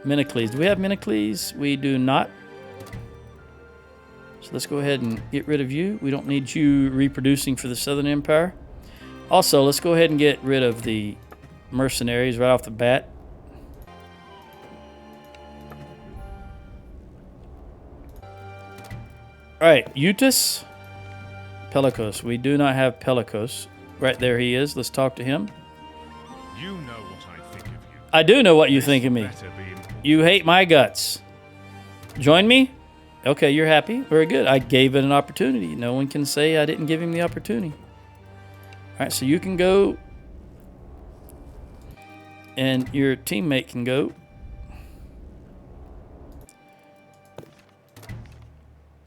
Menocles. Do we have Menocles? We do not. So let's go ahead and get rid of you. We don't need you reproducing for the Southern Empire. Also, let's go ahead and get rid of the mercenaries right off the bat. All right, Eutus, Pelikos. We do not have Pelikos. Right there he is. Let's talk to him. You know what I think of you. I do know what you think of me. You hate my guts. Join me? Okay, you're happy. Very good. I gave it an opportunity. No one can say I didn't give him the opportunity. All right, so you can go, and your teammate can go.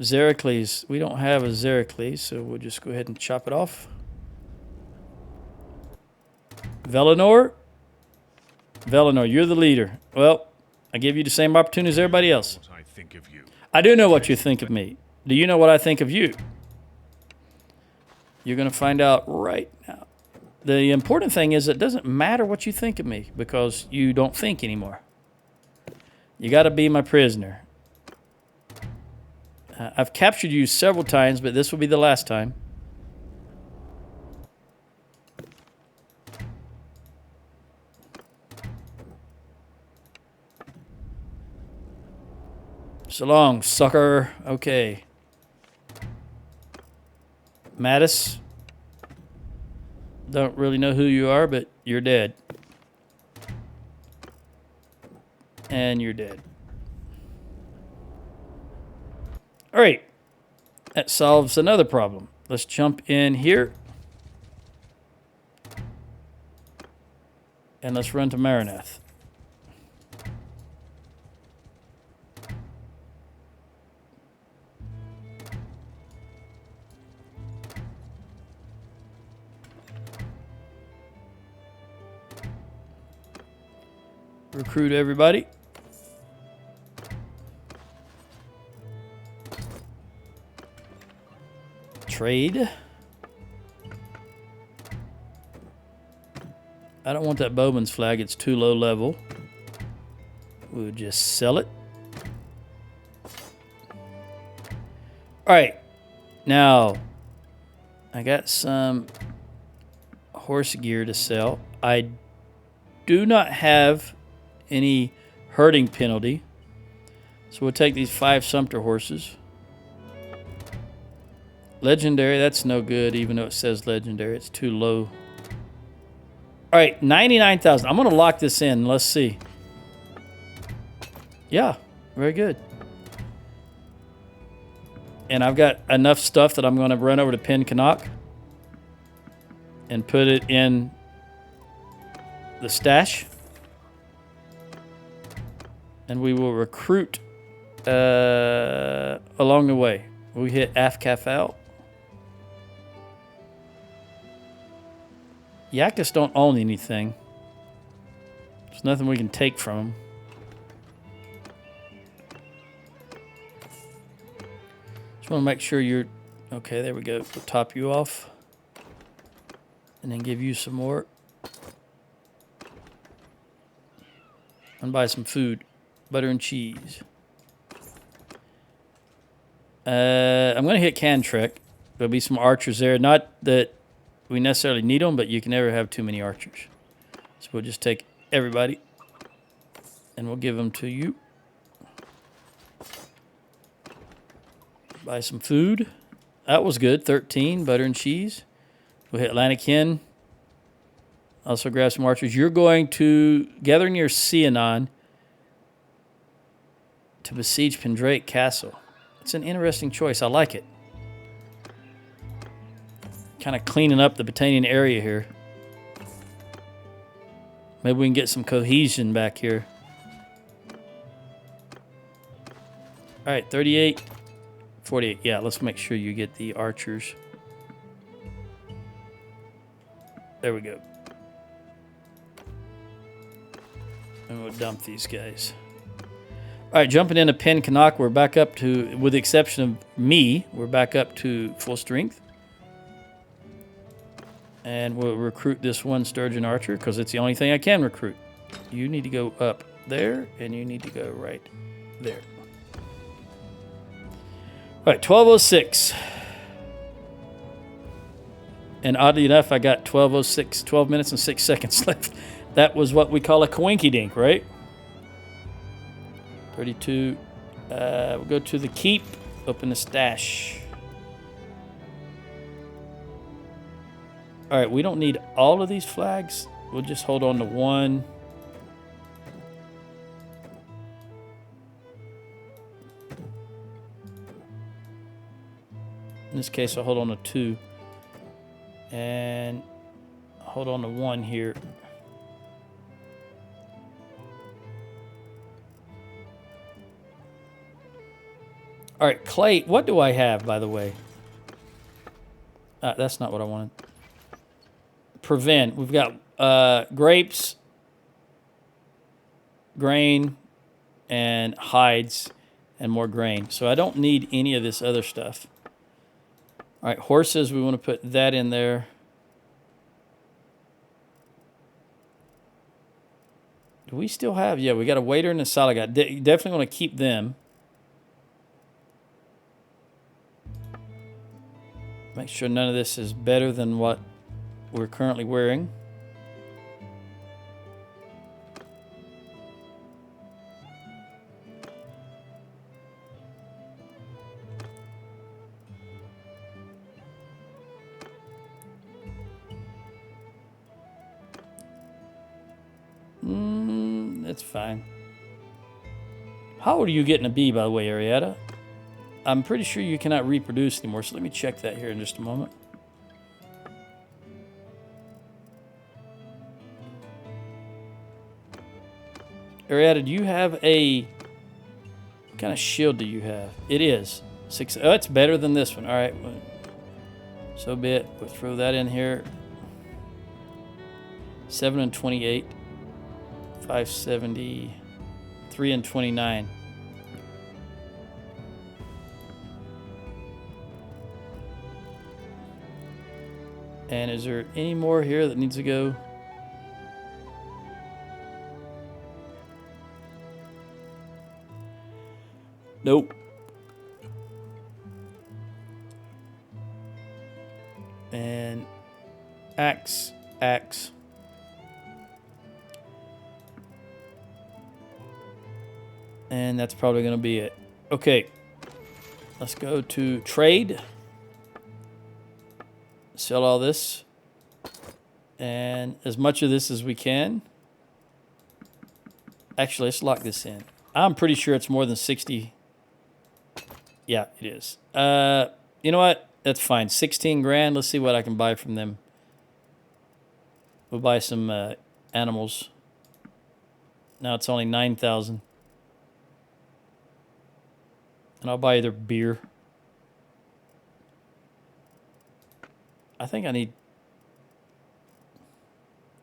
Xerxes. We don't have a Xerxes, so we'll just go ahead and chop it off. Velinor. Velinor, you're the leader. Well, I give you the same opportunity as everybody else. What I think of you. I do know what you think of me. Do you know what I think of you? You're going to find out right now. The important thing is it doesn't matter what you think of me, because you don't think anymore. You got to be my prisoner. I've captured you several times, but this will be the last time. So long, sucker. Okay. Mattis. Don't really know who you are, but you're dead. And you're dead. All right. That solves another problem. Let's jump in here. And let's run to Marinath. Recruit everybody. Trade. I don't want that bowman's flag. It's too low level. We'll just sell it. All right. Now, I got some horse gear to sell. I do not have any herding penalty. So we'll take these 5 Sumpter horses. Legendary, that's no good, even though it says legendary. It's too low. All right, 99,000. I'm going to lock this in. Let's see. Yeah, very good. And I've got enough stuff that I'm going to run over to Pen Canuck and put it in the stash. And we will recruit along the way. We hit Afcaf out. Yakas don't own anything. There's nothing we can take from them. Just want to make sure you're... Okay, there we go. We'll top you off. And then give you some more. And buy some food. Butter and cheese. I'm going to hit Cantrek. There'll be some archers there. Not that we necessarily need them, but you can never have too many archers. So we'll just take everybody. And we'll give them to you. Buy some food. That was good. 13, butter and cheese. We'll hit Atlantic Hen. Also grab some archers. You're going to gather near Cianon to besiege Pendrake Castle. It's an interesting choice. I like it. Kind of cleaning up the Britannian area here. Maybe we can get some cohesion back here. All right, 38, 48. Yeah, let's make sure you get the archers. There we go. And we'll dump these guys. All right, jumping into Pen Canuck, we're back up to, with the exception of me, we're back up to full strength. And we'll recruit this one Sturgeon archer because it's the only thing I can recruit. You need to go up there, and you need to go right there. All right, 12:06. And oddly enough, I got 12:06, 12 minutes and 6 seconds left. That was what we call a coinky-dink, right? 32. We'll go to the keep, open the stash. All right, we don't need all of these flags. We'll just hold on to one. In this case, I'll hold on to 2. And hold on to 1 here. All right, clay. What do I have, by the way? That's not what I wanted. Prevent. We've got grapes, grain, and hides, and more grain. So I don't need any of this other stuff. All right, horses. We want to put that in there. Do we still have? Yeah, we got a waiter and a salad guy. Definitely want to keep them. Make sure none of this is better than what we're currently wearing. That's fine. How old are you getting a bee, by the way, Arietta? I'm pretty sure you cannot reproduce anymore, so let me check that here in just a moment. Arietta, do you have a... What kind of shield do you have? It is. 6. Oh, it's better than this one. All right. So be it. We'll throw that in here. 7 and 28. 570. 3 and 29. And is there any more here that needs to go? Nope. And axe. And that's probably going to be it. Okay. Let's go to trade. Sell all this. And as much of this as we can. Actually, let's lock this in. I'm pretty sure it's more than 60. Yeah, it is. You know what? That's fine. 16 grand. Let's see what I can buy from them. We'll buy some animals. Now it's only 9,000. And I'll buy their beer. I think I need...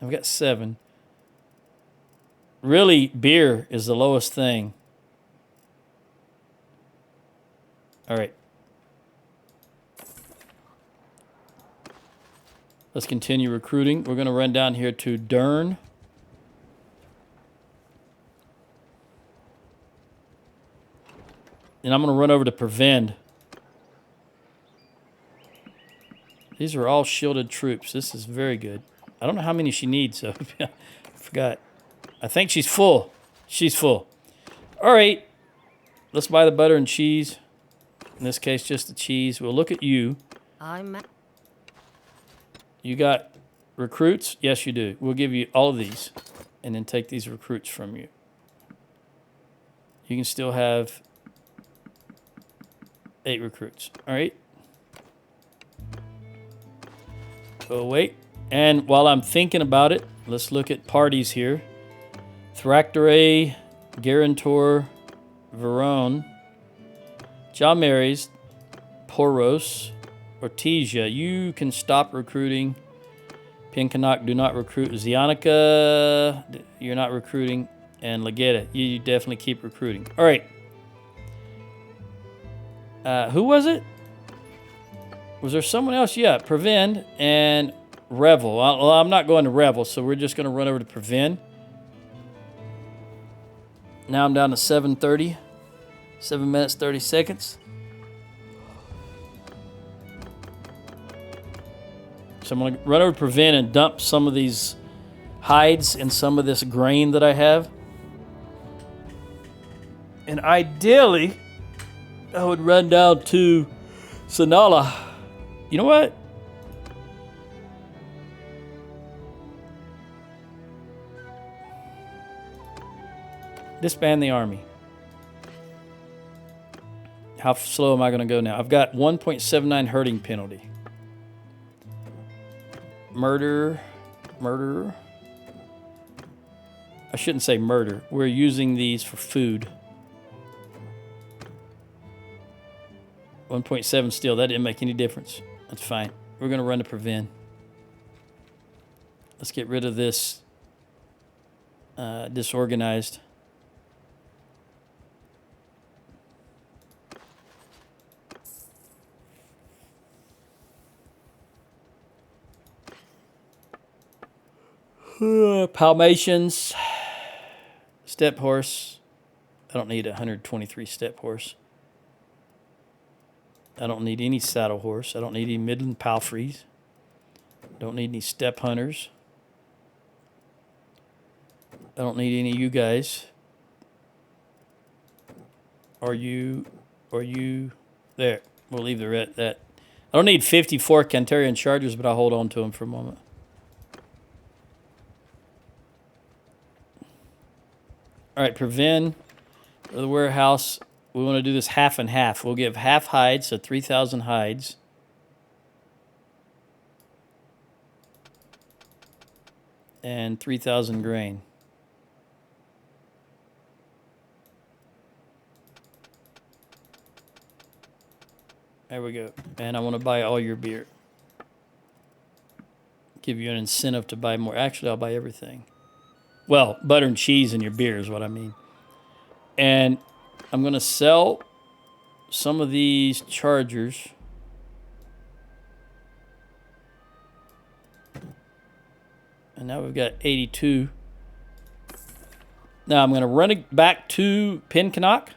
I've got 7. Really, beer is the lowest thing. All right. Let's continue recruiting. We're going to run down here to Dern. And I'm going to run over to Prevend. These are all shielded troops. This is very good. I don't know how many she needs, so I forgot. I think she's full. She's full. All right. Let's buy the butter and cheese. In this case, just the cheese. We'll look at you. You got recruits? Yes, you do. We'll give you all of these and then take these recruits from you. You can still have 8 recruits. All right. Oh, wait. And while I'm thinking about it, let's look at parties here. Thractore, Guarantor, Verone, Jaumeres, Poros, Ortesia. You can stop recruiting. Pinkanok, do not recruit. Zionica, you're not recruiting. And Legata, you definitely keep recruiting. All right. Who was it? Was there someone else? Yeah, Prevend and Revel. Well, I'm not going to Revel, so we're just going to run over to Prevend. Now I'm down to 7:30. 7 minutes, 30 seconds. So I'm going to run over to Prevend and dump some of these hides and some of this grain that I have. And ideally, I would run down to Sanala. You know what? Disband the army. How slow am I going to go now? I've got 1.79 herding penalty. Murder. I shouldn't say murder. We're using these for food. 1.7 still. That didn't make any difference. That's fine. We're going to run to Prevend. Let's get rid of this disorganized. Palmatians. Step horse. I don't need a 123 step horse. I don't need any saddle horse. I don't need any Midland palfreys. Don't need any step hunters. I don't need any of you guys. Or you. There. We'll leave the red that. I don't need 54 Cantarian chargers, but I'll hold on to them for a moment. All right, Prevend the warehouse. We want to do this half and half. We'll give half hides, so 3,000 hides. And 3,000 grain. There we go. And I want to buy all your beer. Give you an incentive to buy more. Actually, I'll buy everything. Well, butter and cheese and your beer is what I mean. And I'm going to sell some of these chargers. And now we've got 82. Now I'm going to run it back to Pinkanok.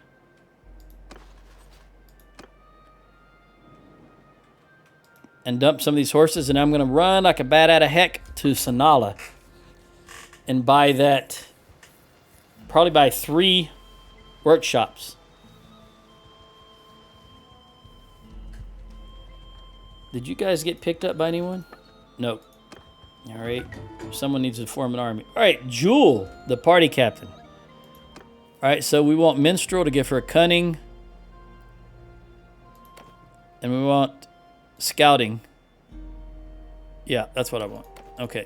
And dump some of these horses. And I'm going to run like a bat out of heck to Sanala. And buy that. Probably buy 3 Workshops. Did you guys get picked up by anyone? Nope. All right. Someone needs to form an army. All right, Jewel, the party captain. All right, so we want Minstrel to give her cunning. And we want scouting. Yeah, that's what I want. Okay.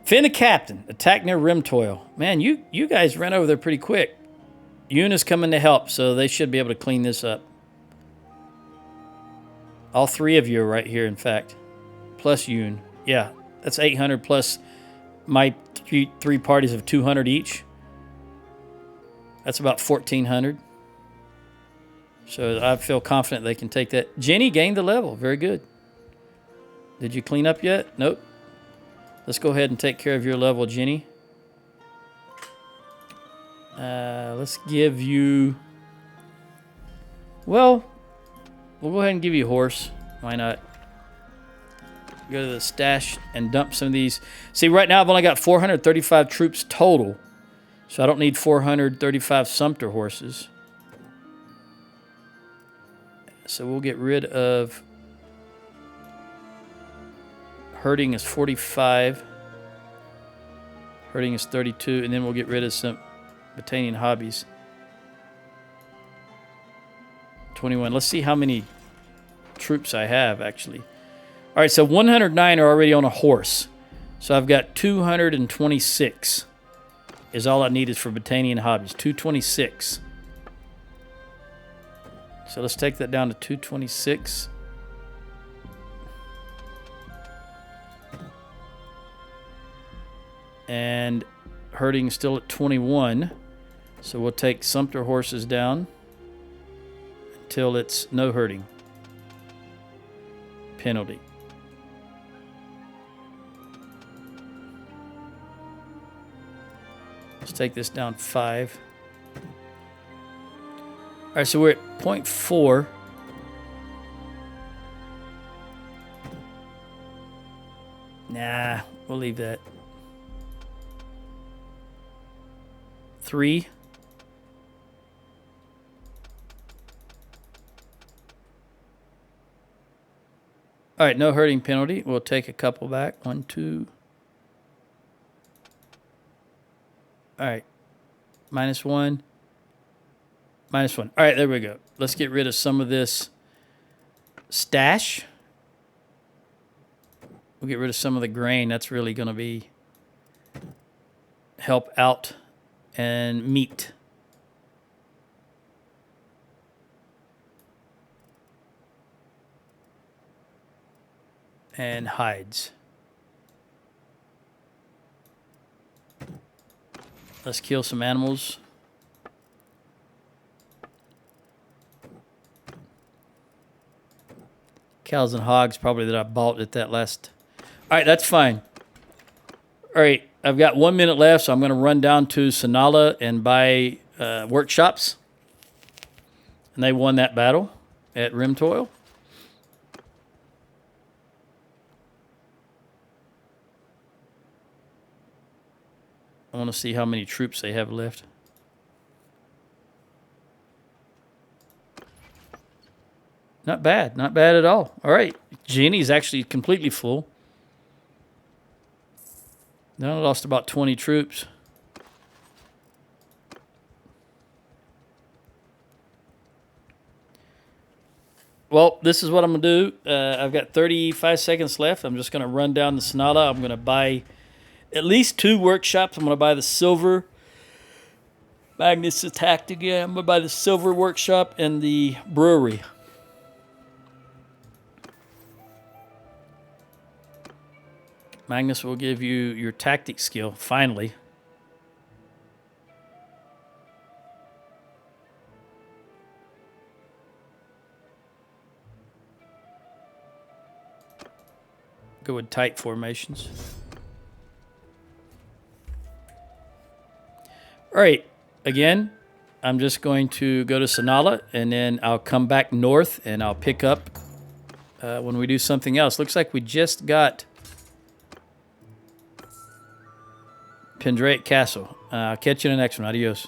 Finn the captain. Attack near Rimtoil. Man, you guys ran over there pretty quick. Yoon is coming to help, so they should be able to clean this up. All three of you are right here, in fact. Plus Yoon. Yeah, that's 800 plus my three parties of 200 each. That's about 1,400. So I feel confident they can take that. Jenny gained the level. Very good. Did you clean up yet? Nope. Let's go ahead and take care of your level, Jenny. Let's give you... Well, we'll go ahead and give you a horse. Why not? Go to the stash and dump some of these. See, right now I've only got 435 troops total. So I don't need 435 Sumpter horses. So we'll get rid of... Herding is 45. Herding is 32. And then we'll get rid of some Botanian hobbies. 21. Let's see how many troops I have, actually. All right, so 109 are already on a horse. So I've got 226 is all I need is for Botanian hobbies. 226. So let's take that down to 226. And herding still at 21. So we'll take Sumpter horses down until it's no herding. Penalty. Let's take this down 5. All right, so we're at 0.4. Nah, we'll leave that. 3. All right, no hurting penalty. We'll take a couple back. 1, 2. All right. -1. -1. All right, there we go. Let's get rid of some of this stash. We'll get rid of some of the grain. That's really going to be help out. And meat. And hides. Let's kill some animals. Cows and hogs probably that I bought at that last. All right, that's fine. All right, I've got 1 minute left, so I'm going to run down to Sanala and buy workshops. And they won that battle at Rimtoil. I want to see how many troops they have left. Not bad. Not bad at all. All right. Jenny's actually completely full. Now I lost about 20 troops. Well, this is what I'm going to do. I've got 35 seconds left. I'm just going to run down the Sonata. I'm going to buy at least 2 workshops. I'm going to buy the silver. Magnus attacked again. I'm going to buy the silver workshop and the brewery. Magnus will give you your tactic skill, finally. Go with tight formations. All right, again, I'm just going to go to Sanala, and then I'll come back north, and I'll pick up when we do something else. Looks like we just got Pendraic Castle. I'll catch you in the next one. Adios.